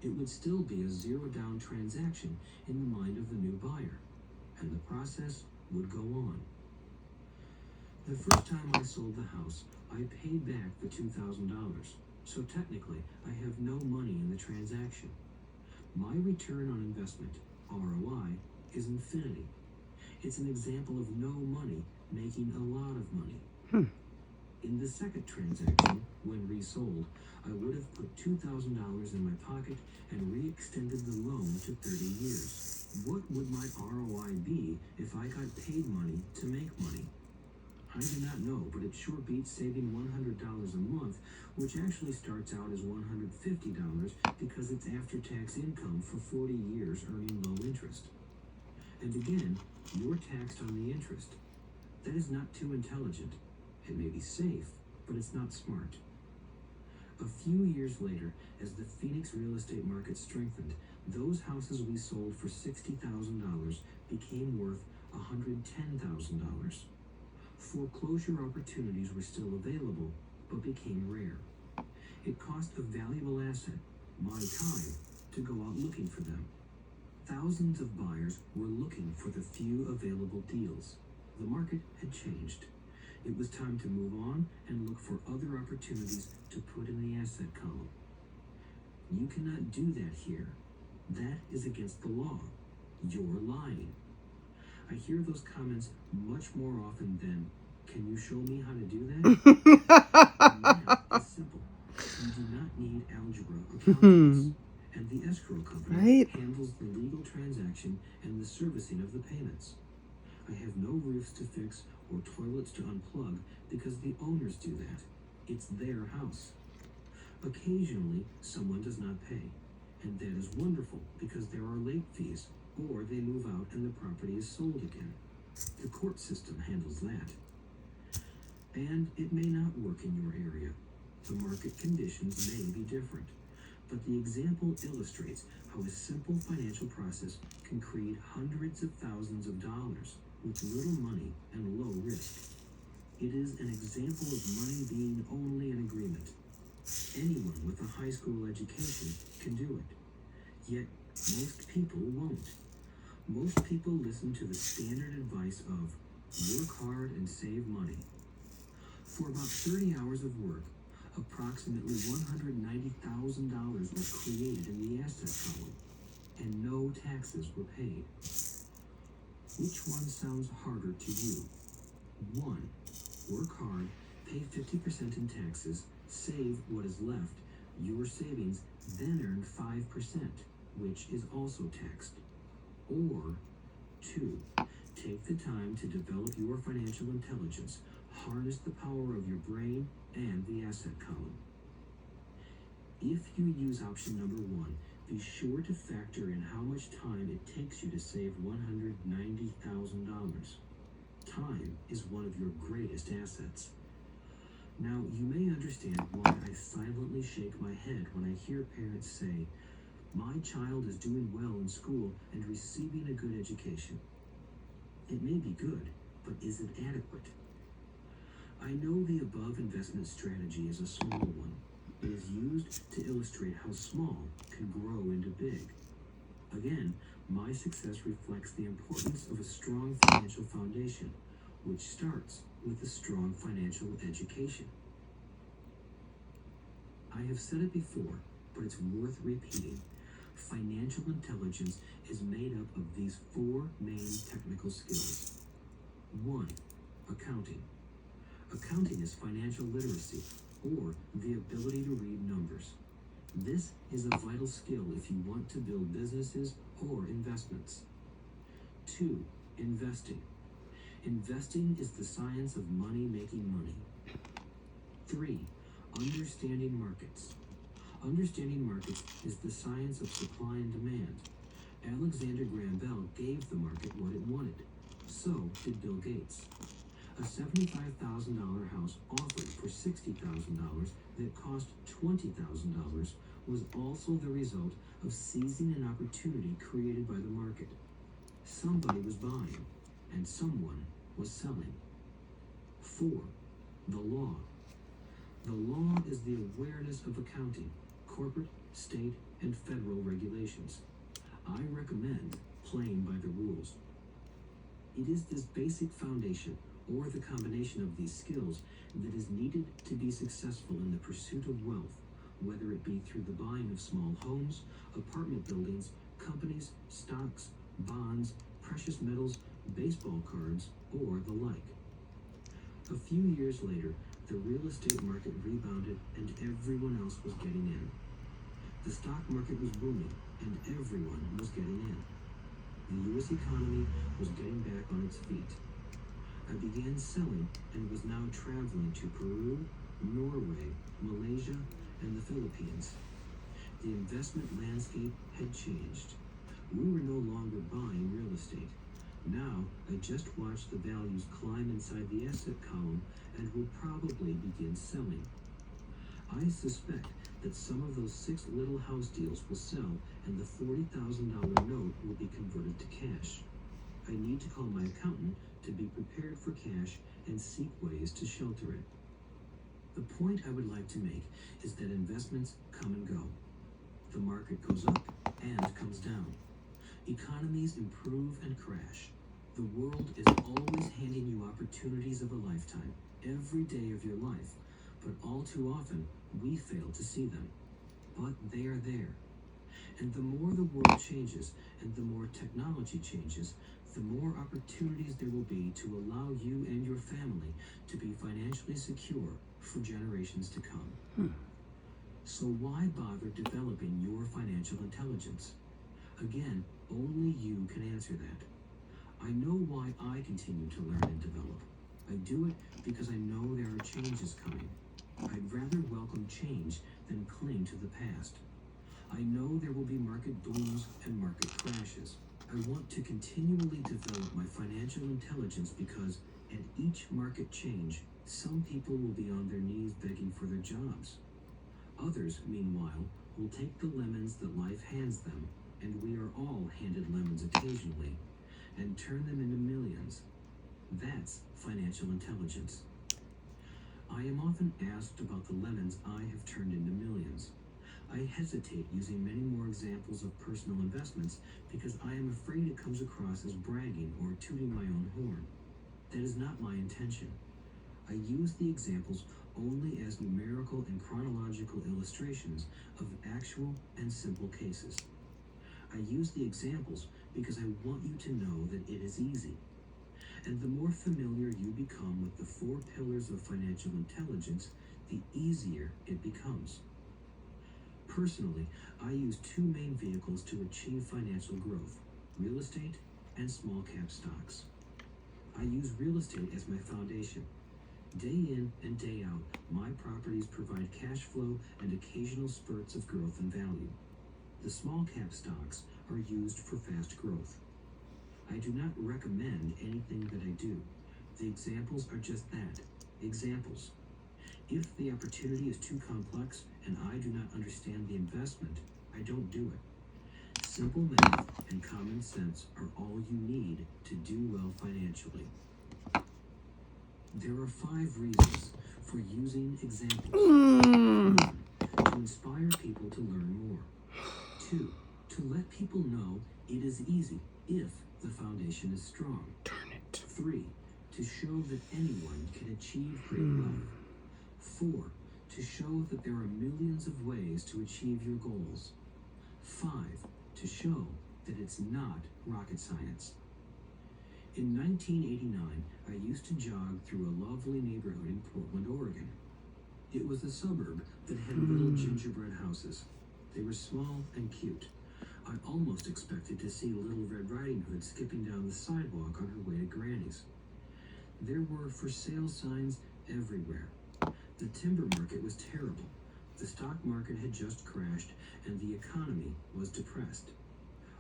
It would still be a zero-down transaction in the mind of the new buyer, and the process would go on. The first time I sold the house, I paid back the $2,000, so technically I have no money in the transaction. My return on investment, ROI, is infinity. It's an example of no money making a lot of money. In the second transaction, when resold, I would have put $2,000 in my pocket and re-extended the loan to 30 years. What would my ROI be if I got paid money to make money? I do not know, but it sure beats saving $100 a month, which actually starts out as $150 because it's after-tax income for 40 years earning low interest. And again, you're taxed on the interest. That is not too intelligent. It may be safe, but it's not smart. A few years later, as the Phoenix real estate market strengthened, those houses we sold for $60,000 became worth $110,000. Foreclosure opportunities were still available, but became rare. It cost a valuable asset, my time, to go out looking for them. Thousands of buyers were looking for the few available deals. The market had changed. It was time to move on and look for other opportunities to put in the asset column. You cannot do that here. That is against the law. You're lying. I hear those comments much more often than, can you show me how to do that? Math is simple. You do not need algebra or calculus. And the escrow company handles the legal transaction and the servicing of the payments. I have no roofs to fix or toilets to unplug because the owners do that. It's their house. Occasionally, someone does not pay, and that is wonderful because there are late fees, or they move out and the property is sold again. The court system handles that. And it may not work in your area. The market conditions may be different. But the example illustrates how a simple financial process can create hundreds of thousands of dollars with little money and low risk. It is an example of money being only an agreement. Anyone with a high school education can do it. Yet, most people won't. Most people listen to the standard advice of work hard and save money. For about 30 hours of work, approximately $190,000 was created in the asset column, and no taxes were paid. Which one sounds harder to you? 1. Work hard, pay 50% in taxes, save what is left, your savings, then earn 5%, which is also taxed. Or 2. Take the time to develop your financial intelligence, harness the power of your brain and the asset column. If you use option number 1, be sure to factor in how much time it takes you to save $190,000. Time is one of your greatest assets. Now, you may understand why I silently shake my head when I hear parents say, "My child is doing well in school and receiving a good education." It may be good, but is it adequate? I know the above investment strategy is a small one. It is used to illustrate how small can grow into big. Again, my success reflects the importance of a strong financial foundation, which starts with a strong financial education. I have said it before, but it's worth repeating. Financial intelligence is made up of these four main technical skills. 1. Accounting. Accounting is financial literacy, or the ability to read numbers. This is a vital skill if you want to build businesses or investments. 2. Investing. Investing is the science of money making money. 3. Understanding markets. Understanding markets is the science of supply and demand. Alexander Graham Bell gave the market what it wanted. So did Bill Gates. A $75,000 house offered for $60,000 that cost $20,000 was also the result of seizing an opportunity created by the market. Somebody was buying, and someone was selling. 4. The law. The law is the awareness of accounting, corporate, state, and federal regulations. I recommend playing by the rules. It is this basic foundation, or the combination of these skills, that is needed to be successful in the pursuit of wealth, whether it be through the buying of small homes, apartment buildings, companies, stocks, bonds, precious metals, baseball cards, or the like. A few years later, the real estate market rebounded and everyone else was getting in. The stock market was booming and everyone was getting in. The U.S. economy was getting back on its feet. I began selling and was now traveling to Peru, Norway, Malaysia, and the Philippines. The investment landscape had changed. We were no longer buying real estate. Now, I just watched the values climb inside the asset column and will probably begin selling. I suspect that some of those 6 little house deals will sell and the $40,000 note will be converted to cash. I need to call my accountant to be prepared for cash and seek ways to shelter it. The point I would like to make is that investments come and go. The market goes up and comes down. Economies improve and crash. The world is always handing you opportunities of a lifetime, every day of your life, but all too often we fail to see them. But they are there. And the more the world changes and the more technology changes, the more opportunities there will be to allow you and your family to be financially secure for generations to come. So why bother developing your financial intelligence? Again, only you can answer that. I know why I continue to learn and develop. I do it because I know there are changes coming. I'd rather welcome change than cling to the past. I know there will be market booms and market crashes. I want to continually develop my financial intelligence because at each market change, some people will be on their knees begging for their jobs. Others, meanwhile, will take the lemons that life hands them, and we are all handed lemons occasionally, and turn them into millions. That's financial intelligence. I am often asked about the lemons I have turned into millions. I hesitate using many more examples of personal investments because I am afraid it comes across as bragging or tooting my own horn. That is not my intention. I use the examples only as numerical and chronological illustrations of actual and simple cases. I use the examples because I want you to know that it is easy. And the more familiar you become with the 4 pillars of financial intelligence, the easier it becomes. Personally, I use 2 main vehicles to achieve financial growth: real estate and small cap stocks. I use real estate as my foundation. Day in and day out, my properties provide cash flow and occasional spurts of growth and value. The small cap stocks are used for fast growth. I do not recommend anything that I do. The examples are just that, examples. If the opportunity is too complex and I do not understand the investment, I don't do it. Simple math and common sense are all you need to do well financially. There are 5 reasons for using examples. 1, to inspire people to learn more. 2, to let people know it is easy if the foundation is strong. 3, to show that anyone can achieve great wealth. 4, to show that there are millions of ways to achieve your goals. 5, to show that it's not rocket science. In 1989, I used to jog through a lovely neighborhood in Portland, Oregon. It was a suburb that had little gingerbread houses. They were small and cute. I almost expected to see Little Red Riding Hood skipping down the sidewalk on her way to Granny's. There were for sale signs everywhere. The timber market was terrible. The stock market had just crashed and the economy was depressed.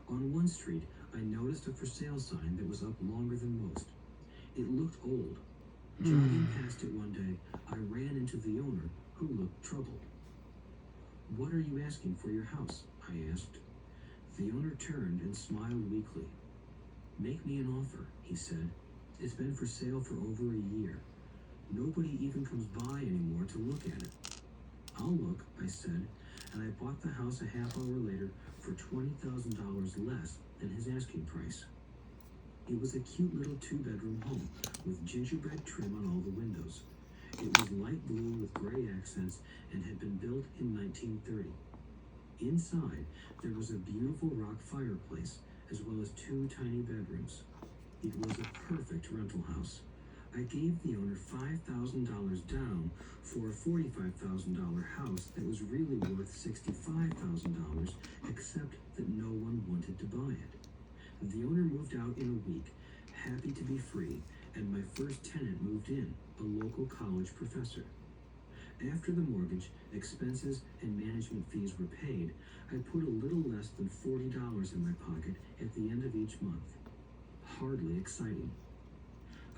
On one street, I noticed a for sale sign that was up longer than most. It looked old. Jogging past it one day, I ran into the owner, who looked troubled. "What are you asking for your house?" I asked. The owner turned and smiled weakly. "Make me an offer," he said. "It's been for sale for over a year. Nobody even comes by anymore to look at it." "I'll look," I said, and I bought the house a half hour later for $20,000 less than his asking price. It was a cute little 2-bedroom home with gingerbread trim on all the windows. It was light blue with gray accents and had been built in 1930. Inside, there was a beautiful rock fireplace as well as 2 tiny bedrooms. It was a perfect rental house. I gave the owner $5,000 down for a $45,000 house that was really worth $65,000, except that no one wanted to buy it. The owner moved out in a week, happy to be free, and my first tenant moved in, a local college professor. After the mortgage, expenses, and management fees were paid, I put a little less than $40 in my pocket at the end of each month. Hardly exciting.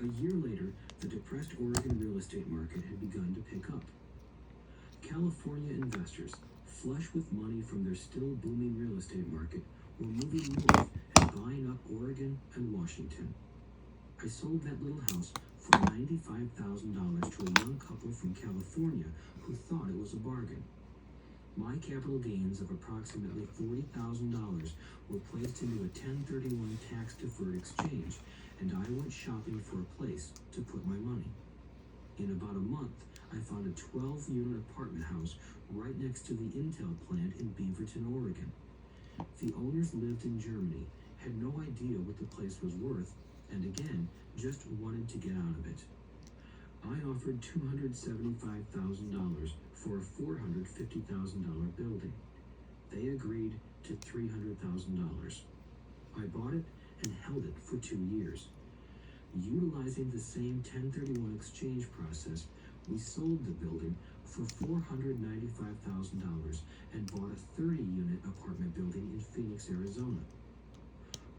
A year later, the depressed Oregon real estate market had begun to pick up. California investors, flush with money from their still booming real estate market, were moving north and buying up Oregon and Washington. I sold that little house for $95,000 to a young couple from California who thought it was a bargain. My capital gains of approximately $40,000 were placed into a 1031 tax-deferred exchange, and I went shopping for a place to put my money. In about a month, I found a 12-unit apartment house right next to the Intel plant in Beaverton, Oregon. The owners lived in Germany, had no idea what the place was worth, and again, just wanted to get out of it. I offered $275,000 for a $450,000 building. They agreed to $300,000. I bought it and held it for 2 years. Utilizing the same 1031 exchange process, we sold the building for $495,000 and bought a 30-unit apartment building in Phoenix, Arizona.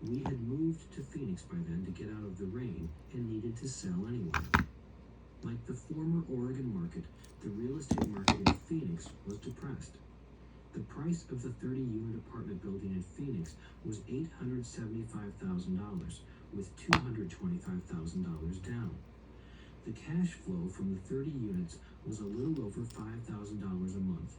We had moved to Phoenix by then to get out of the rain and needed to sell anyway. Like the former Oregon market, the real estate market in Phoenix was depressed. The price of the 30-unit apartment building in Phoenix was $875,000, with $225,000 down. The cash flow from the 30 units was a little over $5,000 a month.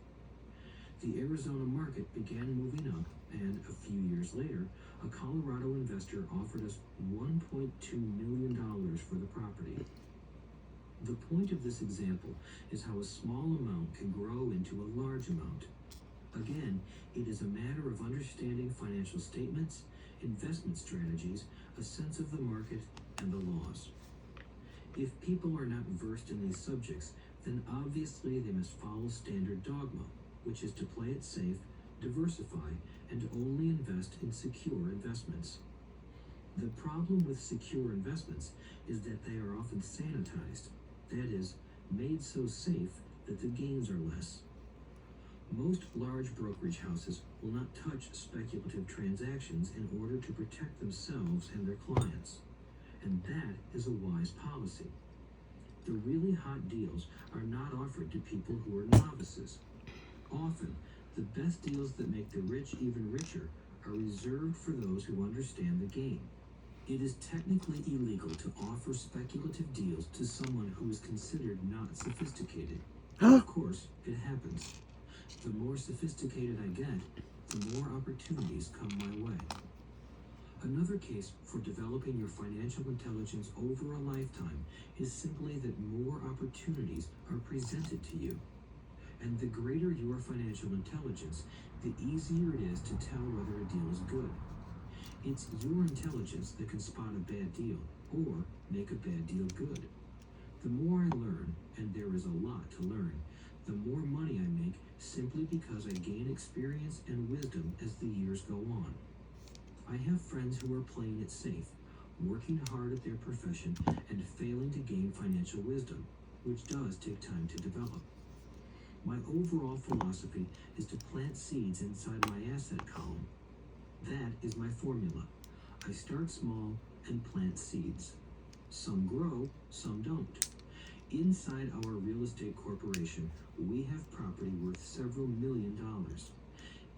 The Arizona market began moving up, and a few years later, a Colorado investor offered us $1.2 million for the property. The point of this example is how a small amount can grow into a large amount. Again, it is a matter of understanding financial statements, investment strategies, a sense of the market, and the laws. If people are not versed in these subjects, then obviously they must follow standard dogma, which is to play it safe, diversify, and only invest in secure investments. The problem with secure investments is that they are often sanitized, that is, made so safe that the gains are less. Most large brokerage houses will not touch speculative transactions in order to protect themselves and their clients. And that is a wise policy. The really hot deals are not offered to people who are novices. Often, the best deals that make the rich even richer are reserved for those who understand the game. It is technically illegal to offer speculative deals to someone who is considered not sophisticated. Of course, it happens. The more sophisticated I get, the more opportunities come my way. Another case for developing your financial intelligence over a lifetime is simply that more opportunities are presented to you. And the greater your financial intelligence, the easier it is to tell whether a deal is good. It's your intelligence that can spot a bad deal or make a bad deal good. The more I learn, and there is a lot to learn, the more money I make simply because I gain experience and wisdom as the years go on. I have friends who are playing it safe, working hard at their profession and failing to gain financial wisdom, which does take time to develop. My overall philosophy is to plant seeds inside my asset column. That is my formula. I start small and plant seeds. Some grow, some don't. Inside our real estate corporation, we have property worth several $1 million.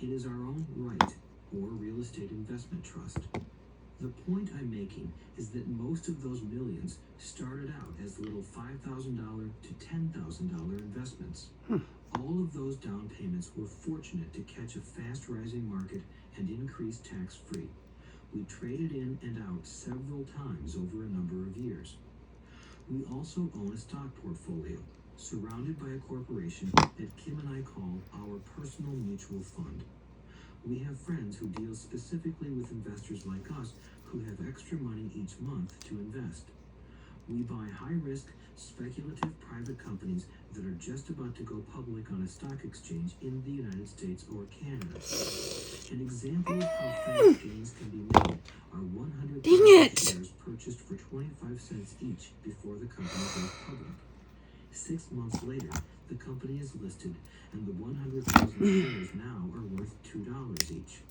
It is our own right, or real estate investment trust. The point I'm making is that most of those millions started out as little $5,000 to $10,000 investments. All of those down payments were fortunate to catch a fast rising market and increase tax-free. We traded in and out several times over a number of years. We also own a stock portfolio, surrounded by a corporation that Kim and I call our personal mutual fund. We have friends who deal specifically with investors like us who have extra money each month to invest. We buy high-risk, speculative private companies that are just about to go public on a stock exchange in the United States or Canada. An example of how fast gains can be made are 100,000 shares purchased for 25 cents each before the company goes public. 6 months later, the company is listed, and the 100,000 shares now are worth $2 each.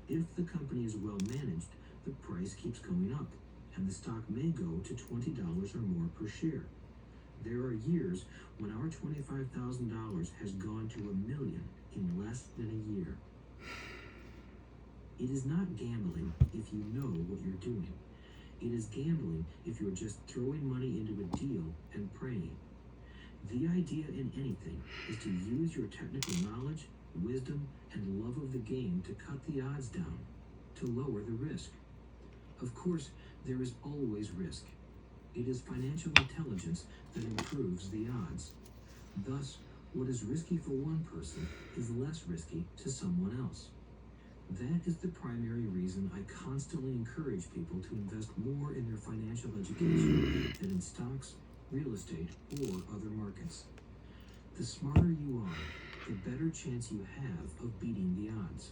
If the company is well managed, the price keeps going up, and the stock may go to $20 or more per share. There are years when our $25,000 has gone to $1 million in less than a year. It is not gambling if you know what you're doing. It is gambling if you're just throwing money into a deal and praying. The idea in anything is to use your technical knowledge, wisdom, and love of the game to cut the odds down, to lower the risk. Of course, there is always risk. It is financial intelligence that improves the odds. Thus, what is risky for one person is less risky to someone else. That is the primary reason I constantly encourage people to invest more in their financial education than in stocks, real estate, or other markets. The smarter you are, the better chance you have of beating the odds.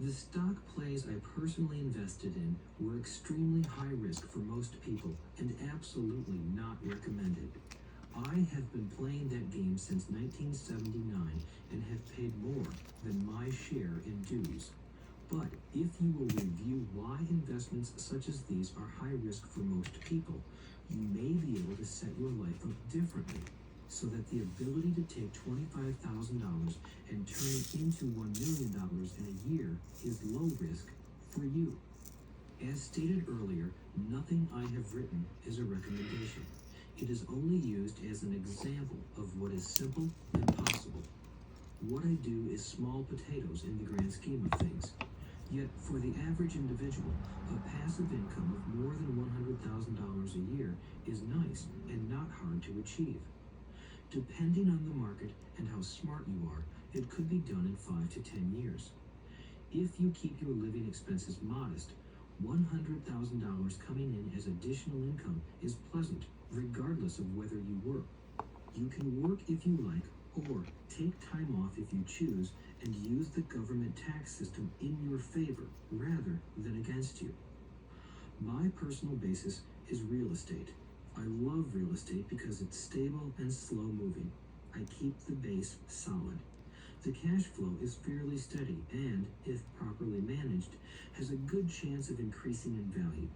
The stock plays I personally invested in were extremely high risk for most people and absolutely not recommended. I have been playing that game since 1979 and have paid more than my share in dues. But if you will review why investments such as these are high risk for most people, you may be able to set your life up differently, so that the ability to take $25,000 and turn it into $1 million in a year is low risk for you. As stated earlier, nothing I have written is a recommendation. It is only used as an example of what is simple and possible. What I do is small potatoes in the grand scheme of things. Yet, for the average individual, a passive income of more than $100,000 a year is nice and not hard to achieve. Depending on the market and how smart you are, it could be done in 5 to 10 years. If you keep your living expenses modest, $100,000 coming in as additional income is pleasant, regardless of whether you work. You can work if you like, or take time off if you choose, and use the government tax system in your favor rather than against you. My personal basis is real estate. I love real estate because it's stable and slow moving. I keep the base solid. The cash flow is fairly steady and, if properly managed, has a good chance of increasing in value.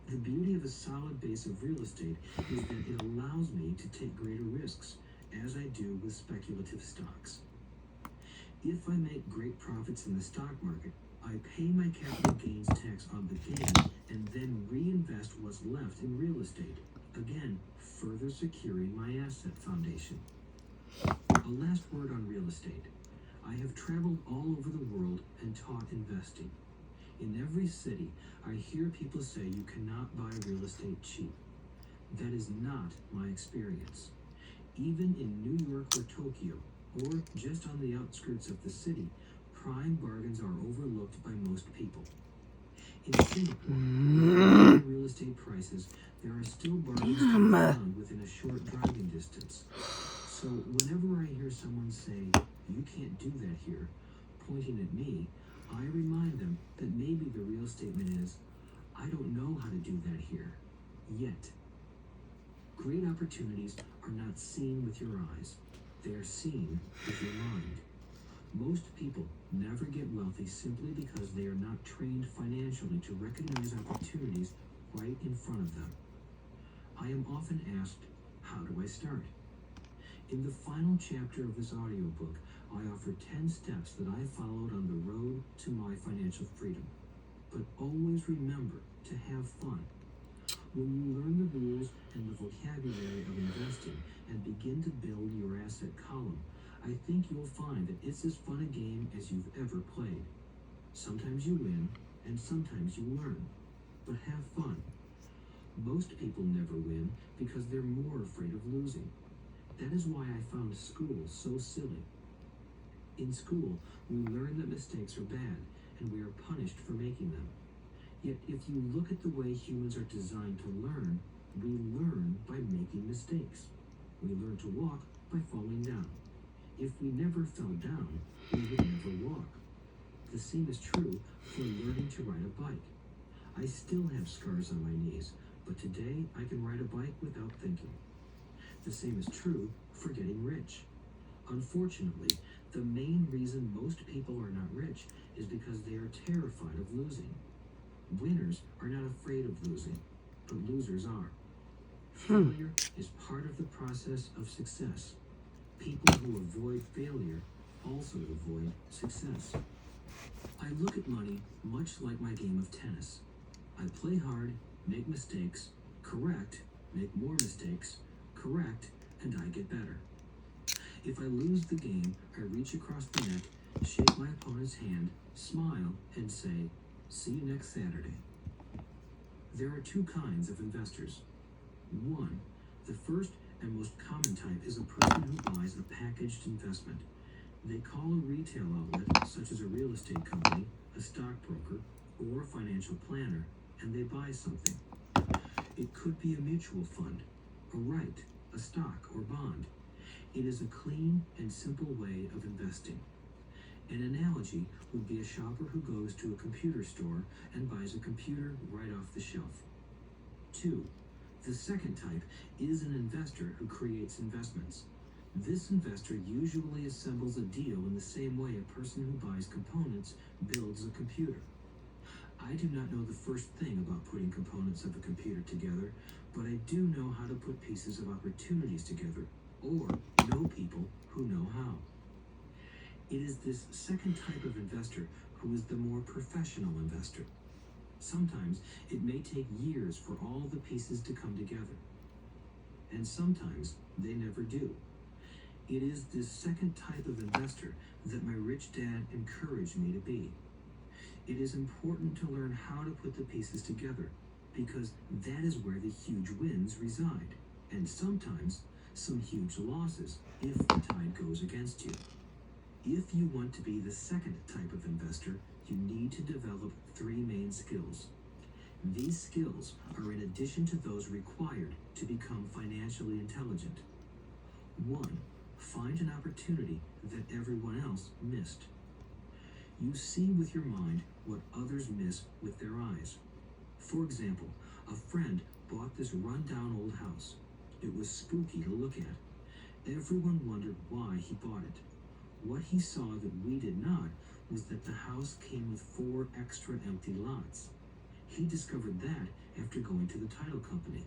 The beauty of a solid base of real estate is that it allows me to take greater risks, as I do with speculative stocks. If I make great profits in the stock market, I pay my capital gains tax on the gain and then reinvest what's left in real estate, again, further securing my asset foundation. A last word on real estate. I have traveled all over the world and taught investing. In every city, I hear people say you cannot buy real estate cheap. That is not my experience. Even in New York or Tokyo, or just on the outskirts of the city, prime bargains are overlooked by most people. In Singapore, at real estate prices, there are still bargains to be found within a short driving distance. So whenever I hear someone say, "You can't do that here," pointing at me, I remind them that maybe the real statement is, "I don't know how to do that here, yet." Great opportunities are not seen with your eyes. They are seen with your mind. Most people never get wealthy simply because they are not trained financially to recognize opportunities right in front of them. I am often asked, how do I start? In the final chapter of this audiobook, I offer 10 steps that I followed on the road to my financial freedom. But always remember to have fun. When you learn the rules and the vocabulary of investing and begin to build your asset column, I think you'll find that it's as fun a game as you've ever played. Sometimes you win, and sometimes you learn. But have fun. Most people never win because they're more afraid of losing. That is why I found school so silly. In school, we learn that mistakes are bad, and we are punished for making them. Yet if you look at the way humans are designed to learn, we learn by making mistakes. We learn to walk by falling down. If we never fell down, we would never walk. The same is true for learning to ride a bike. I still have scars on my knees, but today I can ride a bike without thinking. The same is true for getting rich. Unfortunately, the main reason most people are not rich is because they are terrified of losing. Winners are not afraid of losing, but losers are. Failure is part of the process of success. People who avoid failure also avoid success. I look at money much like my game of tennis. I play hard, make mistakes, correct, make more mistakes, correct, and I get better. If I lose the game, I reach across the net, shake my opponent's hand, smile, and say, "See you next Saturday." There are two kinds of investors. One, the first and most common type is a person who buys a packaged investment. They call a retail outlet, such as a real estate company, a stockbroker, or a financial planner, and they buy something. It could be a mutual fund, a right, a stock, or bond. It is a clean and simple way of investing. An analogy would be a shopper who goes to a computer store and buys a computer right off the shelf. 2. The second type is an investor who creates investments. This investor usually assembles a deal in the same way a person who buys components builds a computer. I do not know the first thing about putting components of a computer together, but I do know how to put pieces of opportunities together, or know people who know how. It is this second type of investor who is the more professional investor. Sometimes it may take years for all the pieces to come together, and sometimes they never do. It is this second type of investor that my rich dad encouraged me to be. It is important to learn how to put the pieces together, because that is where the huge wins reside, and sometimes some huge losses if the tide goes against you. If you want to be the second type of investor, you need to develop 3 main skills. These skills are in addition to those required to become financially intelligent. 1. Find an opportunity that everyone else missed. You see with your mind what others miss with their eyes. For example, a friend bought this run-down old house. It was spooky to look at. Everyone wondered why he bought it. What he saw that we did not was that the house came with 4 extra empty lots. He discovered that after going to the title company.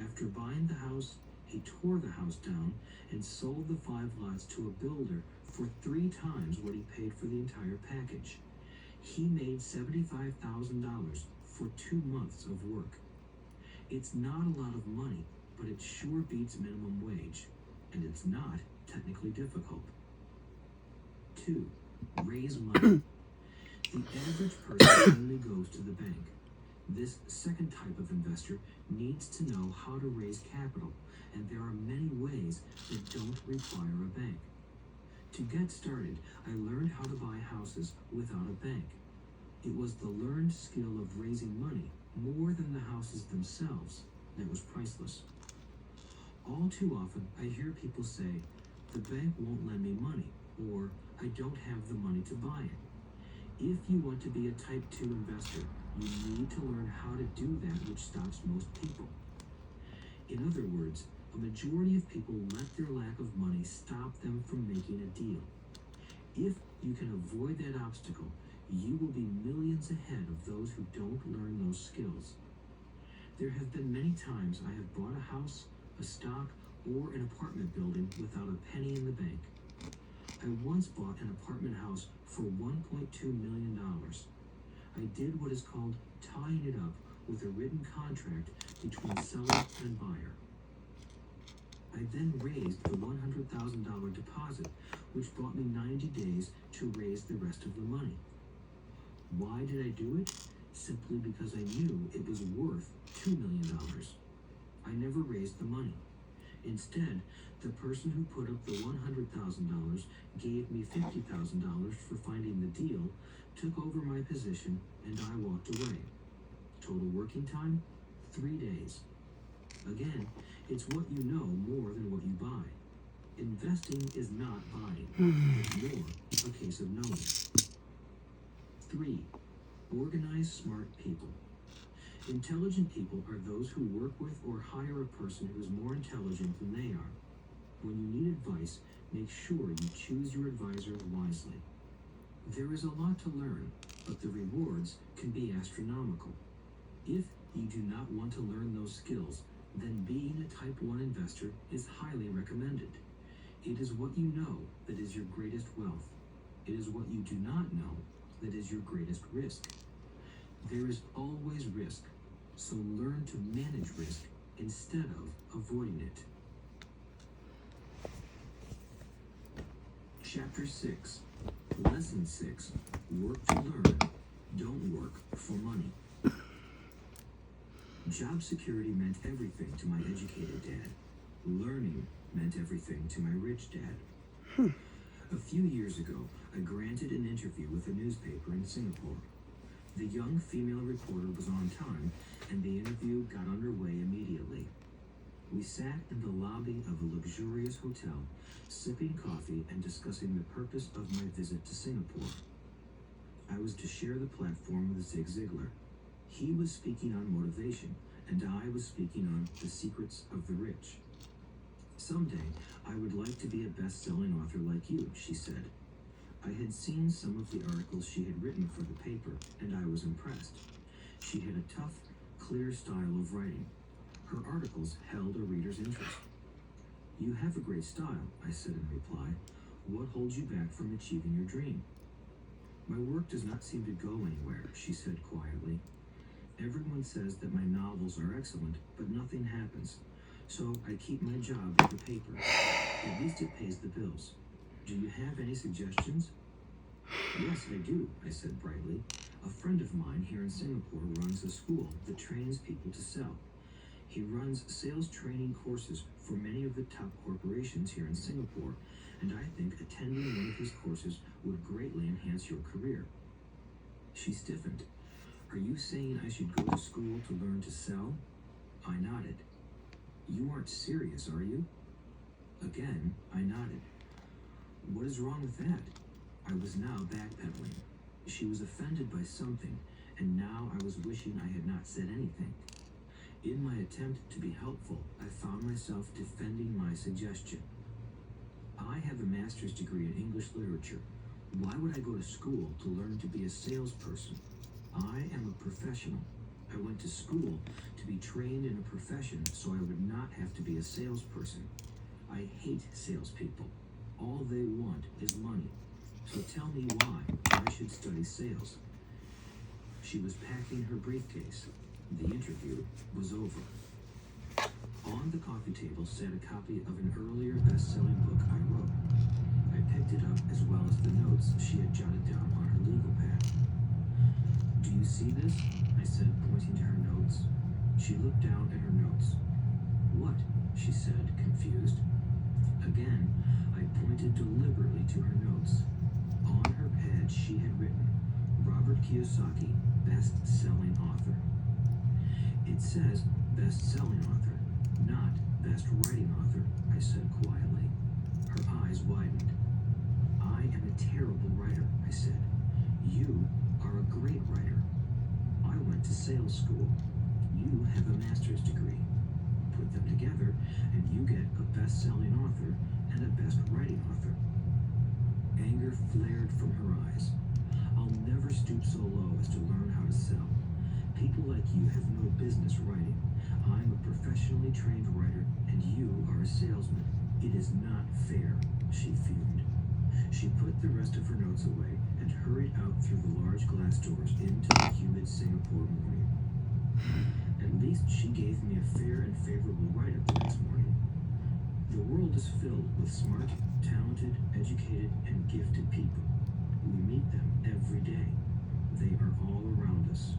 After buying the house, he tore the house down and sold the 5 lots to a builder for 3 times what he paid for the entire package. He made $75,000 for 2 months of work. It's not a lot of money, but it sure beats minimum wage, and it's not technically difficult. 2. Raise money. The average person only goes to the bank. This second type of investor needs to know how to raise capital, and there are many ways that don't require a bank. To get started, I learned how to buy houses without a bank. It was the learned skill of raising money more than the houses themselves that was priceless. All too often, I hear people say, the bank won't lend me money, or I don't have the money to buy it. If you want to be a type 2 investor, you need to learn how to do that which stops most people. In other words, a majority of people let their lack of money stop them from making a deal. If you can avoid that obstacle, you will be millions ahead of those who don't learn those skills. There have been many times I have bought a house, a stock, or an apartment building without a penny in the bank. I once bought an apartment house for $1.2 million. I did what is called tying it up with a written contract between seller and buyer. I then raised the $100,000 deposit, which brought me 90 days to raise the rest of the money. Why did I do it? Simply because I knew it was worth $2 million. I never raised the money. Instead, the person who put up the $100,000 gave me $50,000 for finding the deal, took over my position, and I walked away. Total working time, 3 days. Again, it's what you know more than what you buy. Investing is not buying. It's more a case of knowing. 3. Organize smart people. Intelligent people are those who work with or hire a person who is more intelligent than they are. When you need advice, make sure you choose your advisor wisely. There is a lot to learn, but the rewards can be astronomical. If you do not want to learn those skills, then being a type 1 investor is highly recommended. It is what you know that is your greatest wealth. It is what you do not know that is your greatest risk. There is always risk, so learn to manage risk instead of avoiding it. Chapter 6. Lesson 6. Work to learn. Don't work for money. Job security meant everything to my educated dad. Learning meant everything to my rich dad. A few years ago, I granted an interview with a newspaper in Singapore. The young female reporter was on time, and the interview got underway immediately. We sat in the lobby of a luxurious hotel, sipping coffee and discussing the purpose of my visit to Singapore. I was to share the platform with Zig Ziglar. He was speaking on motivation, and I was speaking on the secrets of the rich. Someday, I would like to be a best-selling author like you, she said. I had seen some of the articles she had written for the paper, and I was impressed. She had a tough, clear style of writing. Her articles held a reader's interest. You have a great style, I said in reply. What holds you back from achieving your dream? My work does not seem to go anywhere, she said quietly. Everyone says that my novels are excellent, but nothing happens. So I keep my job at the paper. At least it pays the bills. Do you have any suggestions? Yes, I do, I said brightly. A friend of mine here in Singapore runs a school that trains people to sell. He runs sales training courses for many of the top corporations here in Singapore, and I think attending one of his courses would greatly enhance your career. She stiffened. Are you saying I should go to school to learn to sell? I nodded. You aren't serious, are you? Again, I nodded. What is wrong with that? I was now backpedaling. She was offended by something, and now I was wishing I had not said anything. In my attempt to be helpful, I found myself defending my suggestion. I have a master's degree in English literature. Why would I go to school to learn to be a salesperson? I am a professional. I went to school to be trained in a profession so I would not have to be a salesperson. I hate salespeople. All they want is money. So tell me why I should study sales. She was packing her briefcase. The interview was over. On the coffee table sat a copy of an earlier best-selling book I wrote. I picked it up as well as the notes she had jotted down on her legal pad. Do you see this? I said, pointing to her notes. She looked down at her notes. What? She said, confused. Again, I pointed deliberately to her notes. On her pad, she had written, Robert Kiyosaki, best-selling author. It says best-selling author, not best writing author, I said quietly. Her eyes widened. I am a terrible writer, I said. You are a great writer. I went to sales school. You have a master's degree. Put them together, and you get a best-selling author and a best writing author. Anger flared from her eyes. I'll never stoop so low as to learn how to sell. People like you have no business writing. I'm a professionally trained writer, and you are a salesman. It is not fair, she fumed. She put the rest of her notes away and hurried out through the large glass doors into the humid Singapore morning. At least she gave me a fair and favorable write-up the next morning. The world is filled with smart, talented, educated, and gifted people. We meet them every day. They are all around us.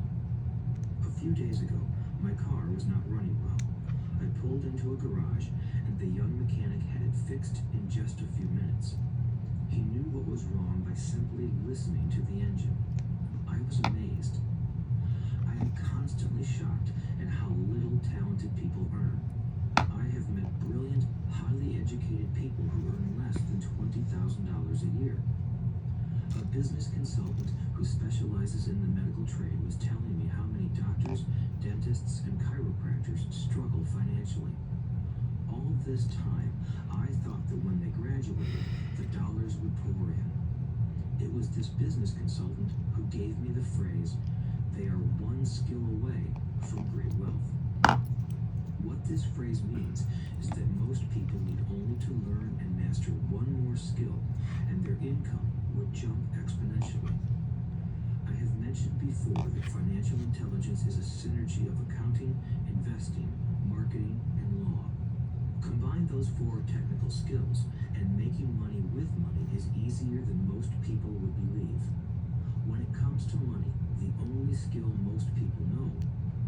A few days ago, my car was not running well. I pulled into a garage, and the young mechanic had it fixed in just a few minutes. He knew what was wrong by simply listening to the engine. I was amazed. I am constantly shocked at how little talented people earn. I have met brilliant, highly educated people who earn less than $20,000 a year. A business consultant who specializes in the medical trade was telling me how many doctors, dentists, and chiropractors struggle financially. All of this time, I thought that when they graduated, the dollars would pour in. It was this business consultant who gave me the phrase, they are one skill away from great wealth. What this phrase means is that most people need only to learn and master one more skill, and their income would jump exponentially. I have mentioned before that financial intelligence is a synergy of accounting, investing, marketing, and law. Combine those four technical skills, and making money with money is easier than most people would believe. When it comes to money, the only skill most people know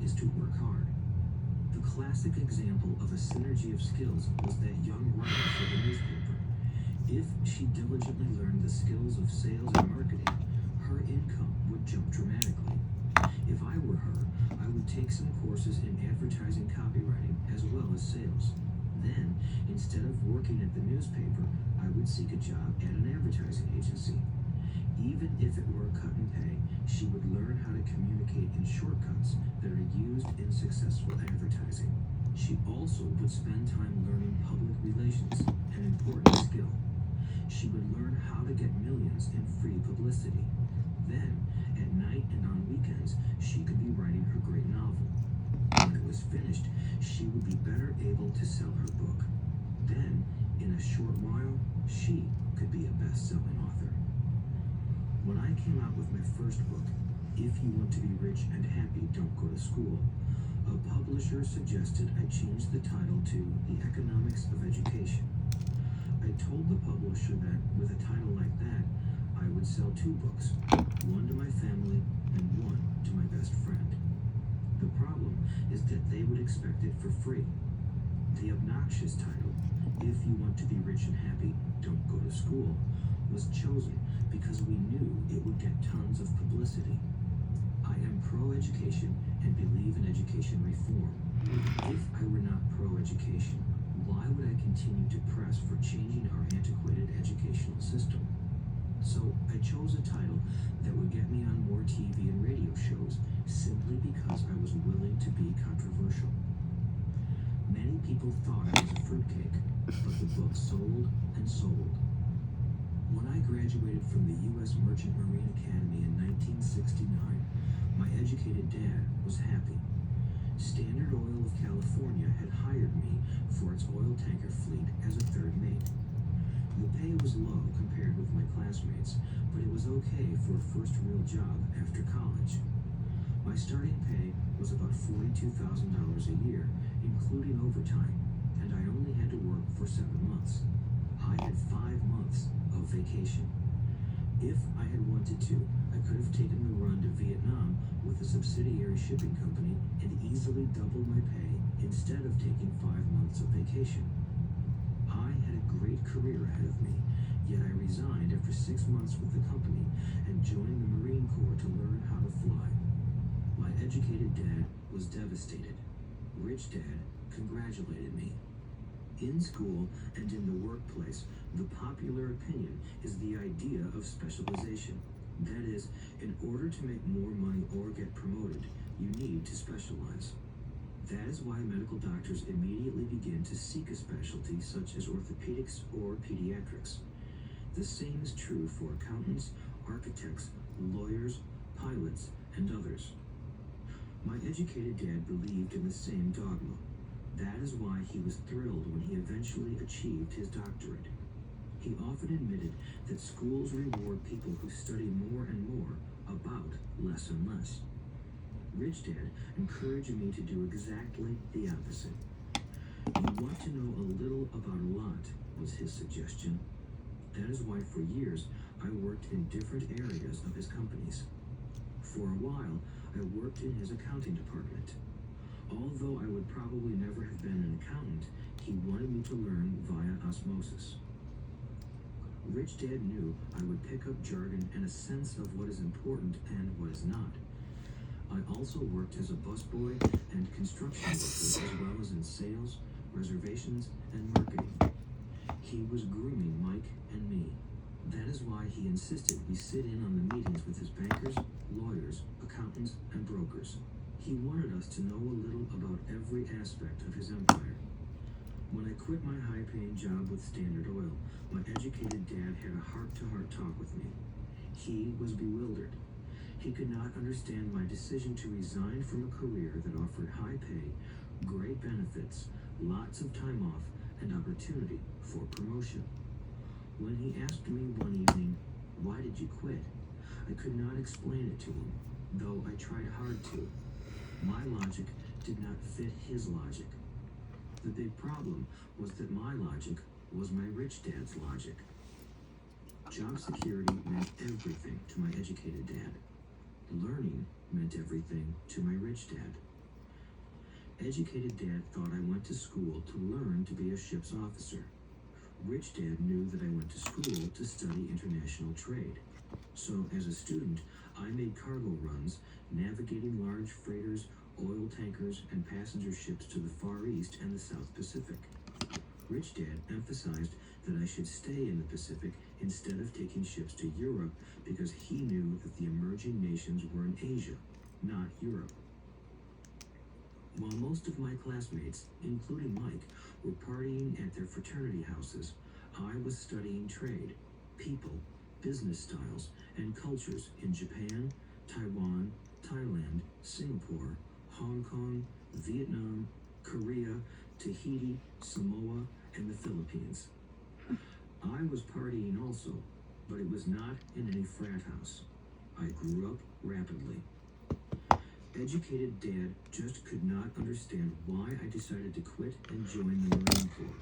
is to work hard. The classic example of a synergy of skills was that young writer for the newspaper. If she diligently learned the skills of sales and marketing, her income would jump dramatically. If I were her, I would take some courses in advertising copywriting as well as sales. Then, instead of working at the newspaper, I would seek a job at an advertising agency. Even if it were cut and pay, she would learn how to communicate in shortcuts that are used in successful advertising. She also would spend time learning public relations, an important skill. She would learn how to get millions in free publicity. Then, at night and on weekends, she could be writing her great novel. When it was finished, she would be better able to sell her book. Then, in a short while, she could be a best-selling author. When I came out with my first book, If You Want to Be Rich and Happy, Don't Go to School, a publisher suggested I change the title to The Economics of Education. I told the publisher that with a title like that, I would sell 2 books, one to my family and one to my best friend. The problem is that they would expect it for free. The obnoxious title, If You Want to Be Rich and Happy, Don't Go to School, was chosen because we knew it would get tons of publicity. I am pro-education and believe in education reform. If I were not pro-education, why would I continue to press for changing our antiquated educational system? So I chose a title that would get me on more TV and radio shows simply because I was willing to be controversial. Many Many people thought I was a fruitcake, but the book sold and sold. When I graduated from the U.S. Merchant Marine Academy in 1969, my educated dad was happy. Standard Oil of California had hired me for its oil tanker fleet as a third mate. The pay was low compared with my classmates, but it was okay for a first real job after college. My starting pay was about $42,000 a year, including overtime, and I only had to work for 7 months. I had 5 months of vacation. If I had wanted to, I could have taken the run to Vietnam with a subsidiary shipping company and easily doubled my pay instead of taking 5 months of vacation. I had a great career ahead of me, yet I resigned after 6 months with the company and joined the Marine Corps to learn how to fly. My educated dad was devastated. Rich Dad congratulated me. In school and in the workplace, the popular opinion is the idea of specialization. That is, in order to make more money or get promoted, you need to specialize. That is why medical doctors immediately begin to seek a specialty such as orthopedics or pediatrics. The same is true for accountants, architects, lawyers, pilots, and others. My educated dad believed in the same dogma. That is why he was thrilled when he eventually achieved his doctorate. He often admitted that schools reward people who study more and more about less and less. Rich Dad encouraged me to do exactly the opposite. You want to know a little about a lot, was his suggestion. That is why for years I worked in different areas of his companies. For a while, I worked in his accounting department. Although I would probably never have been an accountant, he wanted me to learn via osmosis. Rich Dad knew I would pick up jargon and a sense of what is important and what is not. I also worked as a busboy and construction worker as well as in sales, reservations, and marketing. He was grooming Mike and me. That is why he insisted we sit in on the meetings with his bankers, lawyers, accountants, and brokers. He wanted us to know a little about every aspect of his empire. When I quit my high-paying job with Standard Oil, my educated dad had a heart-to-heart talk with me. He was bewildered. He could not understand my decision to resign from a career that offered high pay, great benefits, lots of time off, and opportunity for promotion. When he asked me one evening, "Why did you quit?" I could not explain it to him, though I tried hard to. My logic did not fit his logic. The big problem was that my logic was my rich dad's logic. Job security meant everything to my educated dad. Learning meant everything to my rich dad. Educated dad thought I went to school to learn to be a ship's officer. Rich dad knew that I went to school to study international trade. So, as a student, I made cargo runs, navigating large freighters, oil tankers, and passenger ships to the Far East and the South Pacific. Rich Dad emphasized that I should stay in the Pacific instead of taking ships to Europe because he knew that the emerging nations were in Asia, not Europe. While most of my classmates, including Mike, were partying at their fraternity houses, I was studying trade, people, business styles, and cultures in Japan, Taiwan, Thailand, Singapore, Hong Kong, Vietnam, Korea, Tahiti, Samoa, and the Philippines. I was partying also, but it was not in any frat house. I grew up rapidly. Educated dad just could not understand why I decided to quit and join the Marine Corps.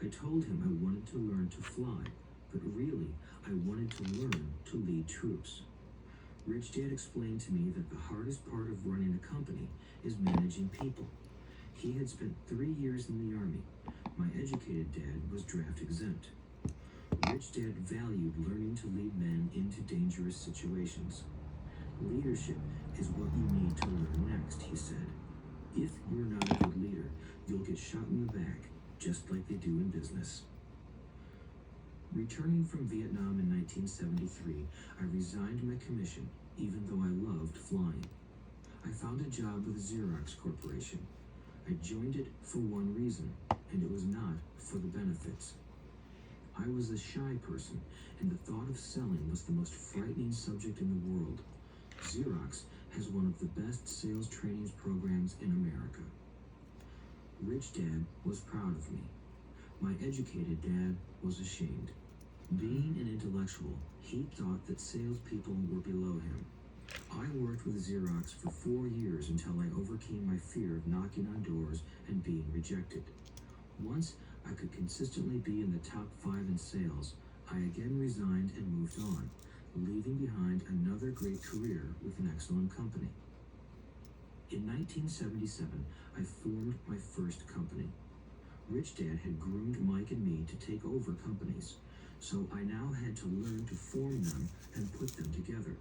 I told him I wanted to learn to fly, but really, I wanted to learn to lead troops. Rich Dad explained to me that the hardest part of running a company is managing people. He had spent 3 years in the Army. My educated dad was draft exempt. Rich Dad valued learning to lead men into dangerous situations. Leadership is what you need to learn next, he said. If you're not a good leader, you'll get shot in the back, just like they do in business. Returning from Vietnam in 1973, I resigned my commission, even though I loved flying. I found a job with Xerox Corporation. I joined it for one reason, and it was not for the benefits. I was a shy person, and the thought of selling was the most frightening subject in the world. Xerox has one of the best sales training programs in America. Rich Dad was proud of me. My educated dad was ashamed. Being an intellectual, he thought that salespeople were below him. I worked with Xerox for 4 years until I overcame my fear of knocking on doors and being rejected. Once I could consistently be in the top 5 in sales, I again resigned and moved on, leaving behind another great career with an excellent company. In 1977, I formed my first company. Rich Dad had groomed Mike and me to take over companies, so I now had to learn to form them and put them together.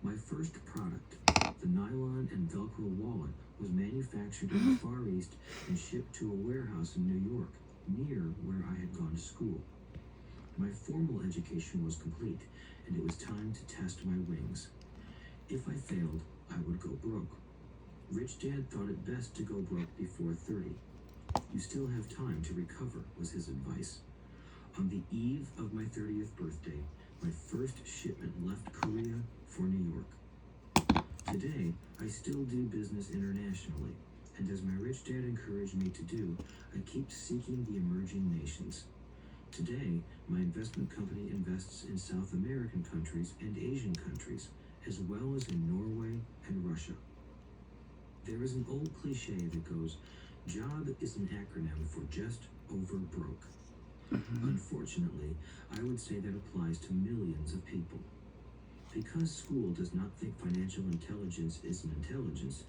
My first product, the nylon and Velcro wallet, was manufactured in the Far East and shipped to a warehouse in New York, near where I had gone to school. My formal education was complete, and it was time to test my wings. If I failed, I would go broke. Rich Dad thought it best to go broke before 30. You still have time to recover, was his advice. On the eve of my 30th birthday, my first shipment left Korea for New York. Today, I still do business internationally, and as my rich dad encouraged me to do, I keep seeking the emerging nations. Today, my investment company invests in South American countries and Asian countries, as well as in Norway and Russia. There is an old cliche that goes, "Job is an acronym for just over broke." Unfortunately, I would say that applies to millions of people. Because school does not think financial intelligence is an intelligence,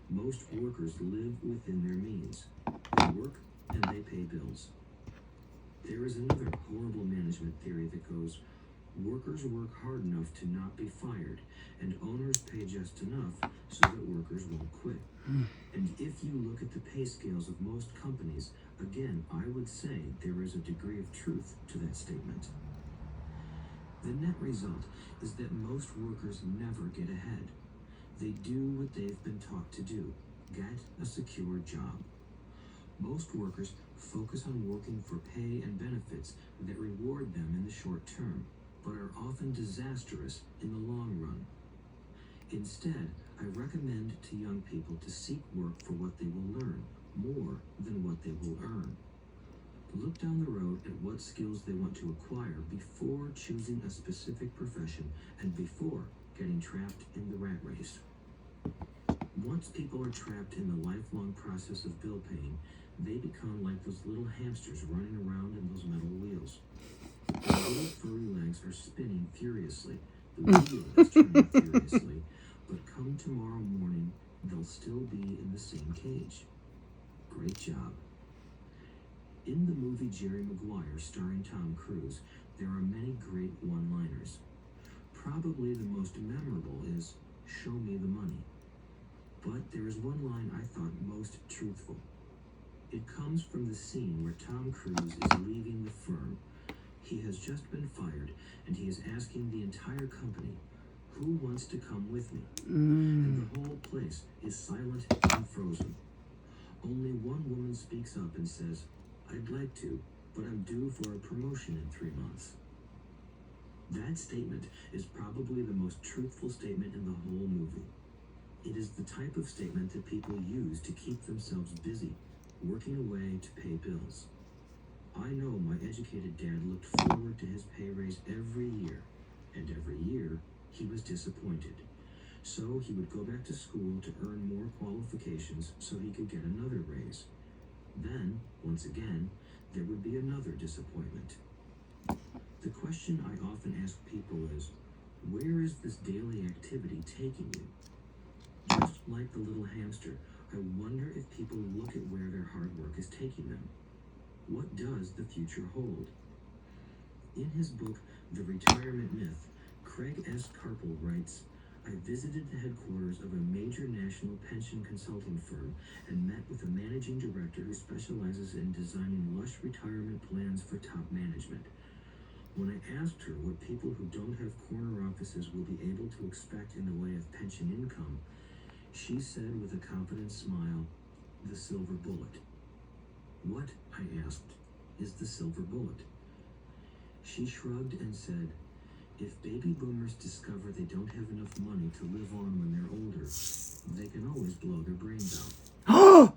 most workers live within their means. They work and they pay bills. There is another horrible management theory that goes, workers work hard enough to not be fired, and owners pay just enough so that workers won't quit. And if you look at the pay scales of most companies, again, I would say there is a degree of truth to that statement. The net result is that most workers never get ahead. They do what they've been taught to do, get a secure job. Most workers focus on working for pay and benefits that reward them in the short term, but are often disastrous in the long run. Instead, I recommend to young people to seek work for what they will learn, more than what they will earn. Look down the road at what skills they want to acquire before choosing a specific profession and before getting trapped in the rat race. Once people are trapped in the lifelong process of bill paying, they become like those little hamsters running around in those metal wheels. The little furry legs are spinning furiously, the wheel is turning furiously, but come tomorrow morning, they'll still be in the same cage. Great job. In the movie Jerry Maguire, starring Tom Cruise, there are many great one-liners. Probably the most memorable is, "Show me the money." But there is one line I thought most truthful. It comes from the scene where Tom Cruise is leaving the firm. He has just been fired, and he is asking the entire company, "Who wants to come with me?" And the whole place is silent and frozen. Only one woman speaks up and says, "I'd like to, but I'm due for a promotion in 3 months." That statement is probably the most truthful statement in the whole movie. It is the type of statement that people use to keep themselves busy, working away to pay bills. I know my educated dad looked forward to his pay raise every year, and every year he was disappointed. So he would go back to school to earn more qualifications so he could get another raise. Then, once again, there would be another disappointment. The question I often ask people is, where is this daily activity taking you? Just like the little hamster, I wonder if people look at where their hard work is taking them. What does the future hold? In his book, The Retirement Myth, Craig S. Carpel writes, "I visited the headquarters of a major national pension consulting firm and met with a managing director who specializes in designing lush retirement plans for top management. When I asked her what people who don't have corner offices will be able to expect in the way of pension income, she said with a confident smile, the silver bullet. What, I asked, is the silver bullet? She shrugged and said, if baby boomers discover they don't have enough money to live on when they're older, they can always blow their brains out.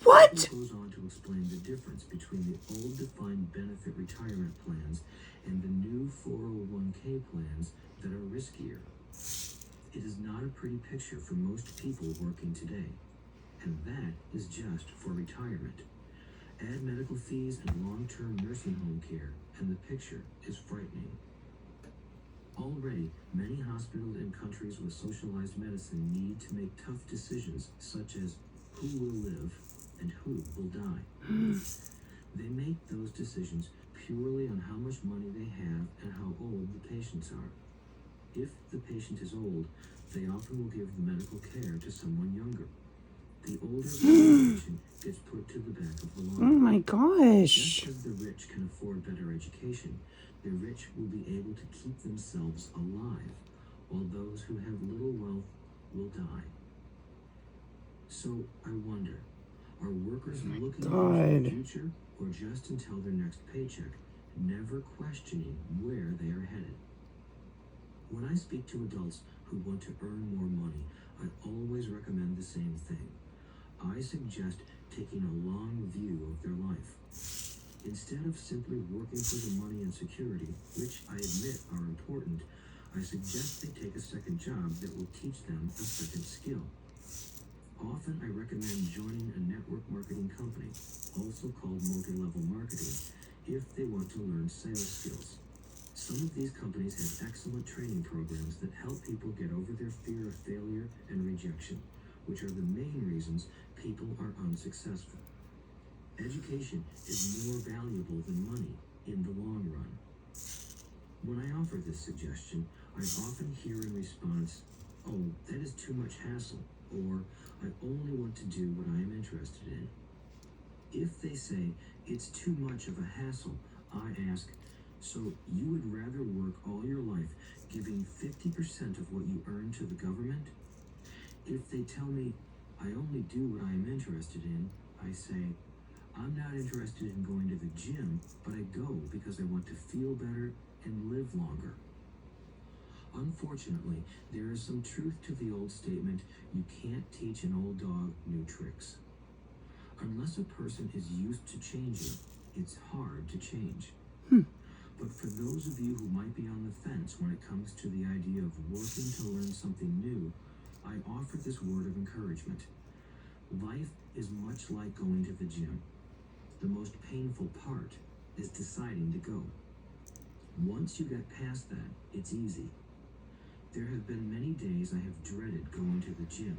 What? He goes on to explain the difference between the old defined benefit retirement plans and the new 401k plans that are riskier. It is not a pretty picture for most people working today, and that is just for retirement. Add medical fees and long-term nursing home care, and the picture is frightening. Already, many hospitals in countries with socialized medicine need to make tough decisions such as who will live and who will die. They make those decisions purely on how much money they have and how old the patients are. If the patient is old, they often will give the medical care to someone younger. The older the patient gets put to the back of the Oh line. my gosh. Just as the rich can afford better education, the rich will be able to keep themselves alive, while those who have little wealth will die. So I wonder, are workers looking into the future or just until their next paycheck, never questioning where they are headed? When I speak to adults who want to earn more money, I always recommend the same thing. I suggest taking a long view of their life. Instead of simply working for the money and security, which I admit are important, I suggest they take a second job that will teach them a second skill. Often I recommend joining a network marketing company, also called multi-level marketing, if they want to learn sales skills. Some of these companies have excellent training programs that help people get over their fear of failure and rejection, which are the main reasons people are unsuccessful. Education is more valuable than money in the long run. When I offer this suggestion, I often hear in response, "Oh, that is too much hassle," or "I only want to do what I am interested in." If they say it's too much of a hassle, I ask, so you would rather work all your life giving 50% of what you earn to the government? If they tell me, I only do what I am interested in, I say, I'm not interested in going to the gym, but I go because I want to feel better and live longer. Unfortunately, there is some truth to the old statement, you can't teach an old dog new tricks. Unless a person is used to changing, it's hard to change. But for those of you who might be on the fence when it comes to the idea of working to learn something new, I offer this word of encouragement. Life is much like going to the gym. The most painful part is deciding to go. Once you get past that, it's easy. There have been many days I have dreaded going to the gym,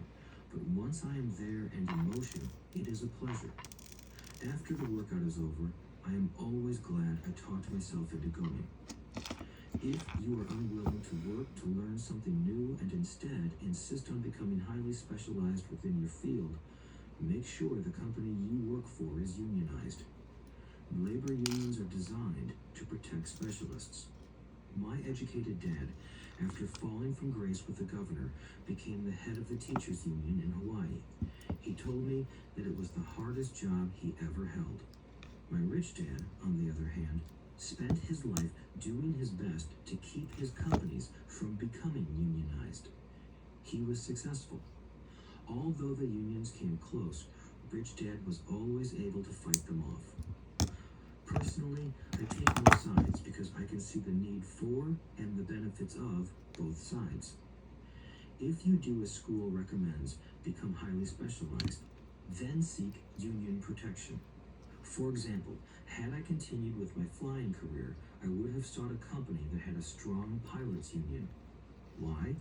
but once I am there and in motion, it is a pleasure. After the workout is over, I am always glad I talked myself into going. If you are unwilling to work to learn something new and instead insist on becoming highly specialized within your field, make sure the company you work for is unionized. Labor unions are designed to protect specialists. My educated dad, after falling from grace with the governor, became the head of the teachers union in Hawaii. He told me that it was the hardest job he ever held. My rich dad, on the other hand, spent his life doing his best to keep his companies from becoming unionized. He was successful. Although the unions came close, Rich Dad was always able to fight them off. Personally, I take no sides because I can see the need for and the benefits of both sides. If you do as school recommends, become highly specialized, then seek union protection. For example, had I continued with my flying career, I would have sought a company that had a strong pilots union. Why?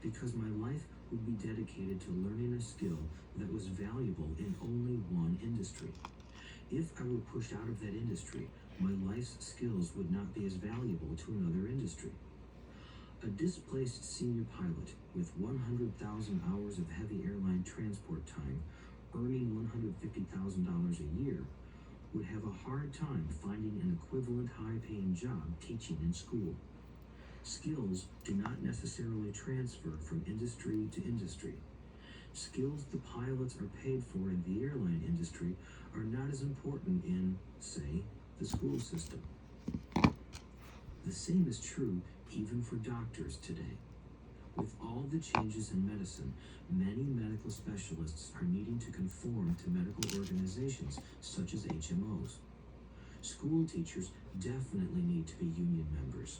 Because my life would be dedicated to learning a skill that was valuable in only one industry. If I were pushed out of that industry, my life's skills would not be as valuable to another industry. A displaced senior pilot with 100,000 hours of heavy airline transport time, earning $150,000 a year, would have a hard time finding an equivalent high-paying job teaching in school. Skills do not necessarily transfer from industry to industry. Skills the pilots are paid for in the airline industry are not as important in, say, the school system. The same is true even for doctors today. With all the changes in medicine, many medical specialists are needing to conform to medical organizations such as HMOs. School teachers definitely need to be union members.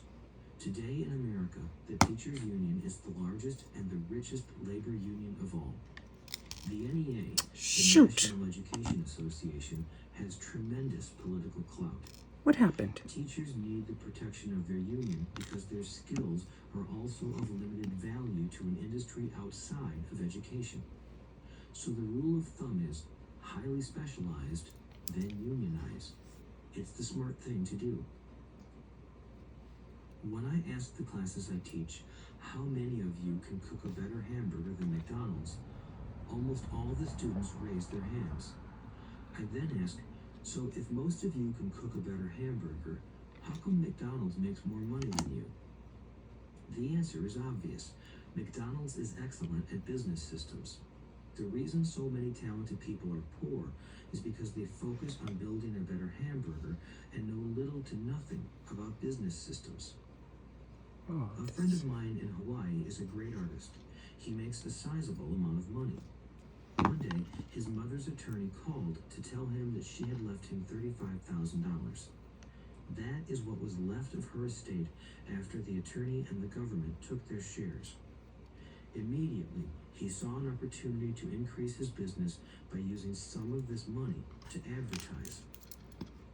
Today in America, the teachers' union is the largest and the richest labor union of all. The NEA, the Shoot. National Education Association, has tremendous political clout. What happened? Teachers need the protection of their union because their skills are also of limited value to an industry outside of education. So the rule of thumb is highly specialized, then unionize. It's the smart thing to do. When I ask the classes I teach, how many of you can cook a better hamburger than McDonald's, almost all the students raise their hands. I then ask, so if most of you can cook a better hamburger, how come McDonald's makes more money than you? The answer is obvious. McDonald's is excellent at business systems. The reason so many talented people are poor is because they focus on building a better hamburger and know little to nothing about business systems. Oh, A friend of mine in Hawaii is a great artist. He makes a sizable amount of money. One day, his mother's attorney called to tell him that she had left him $35,000. That is what was left of her estate after the attorney and the government took their shares. Immediately, he saw an opportunity to increase his business by using some of this money to advertise.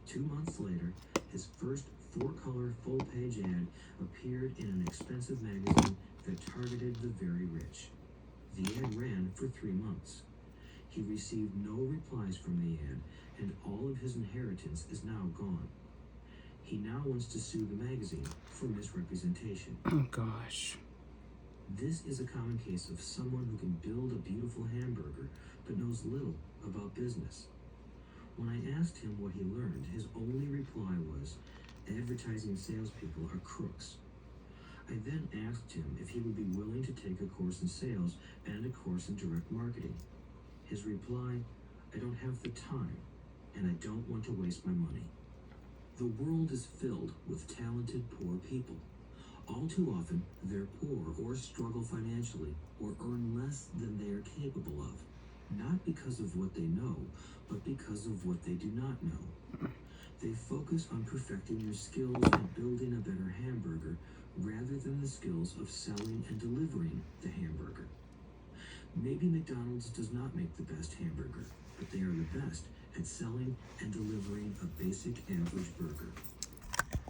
2 months later, his first 4-color full-page ad appeared in an expensive magazine that targeted the very rich. The ad ran for 3 months. He received no replies from the ad, and all of his inheritance is now gone. He now wants to sue the magazine for misrepresentation. oh gosh. This is a common case of someone who can build a beautiful hamburger but knows little about business. When I asked him what he learned, his only reply was, advertising salespeople are crooks. I then asked him if he would be willing to take a course in sales and a course in direct marketing. His reply, I don't have the time, and I don't want to waste my money. The world is filled with talented poor people. All too often, they're poor or struggle financially or earn less than they are capable of, not because of what they know, but because of what they do not know. They focus on perfecting their skills at building a better hamburger rather than the skills of selling and delivering the hamburger. Maybe McDonald's does not make the best hamburger, but they are the best at selling and delivering a basic average burger.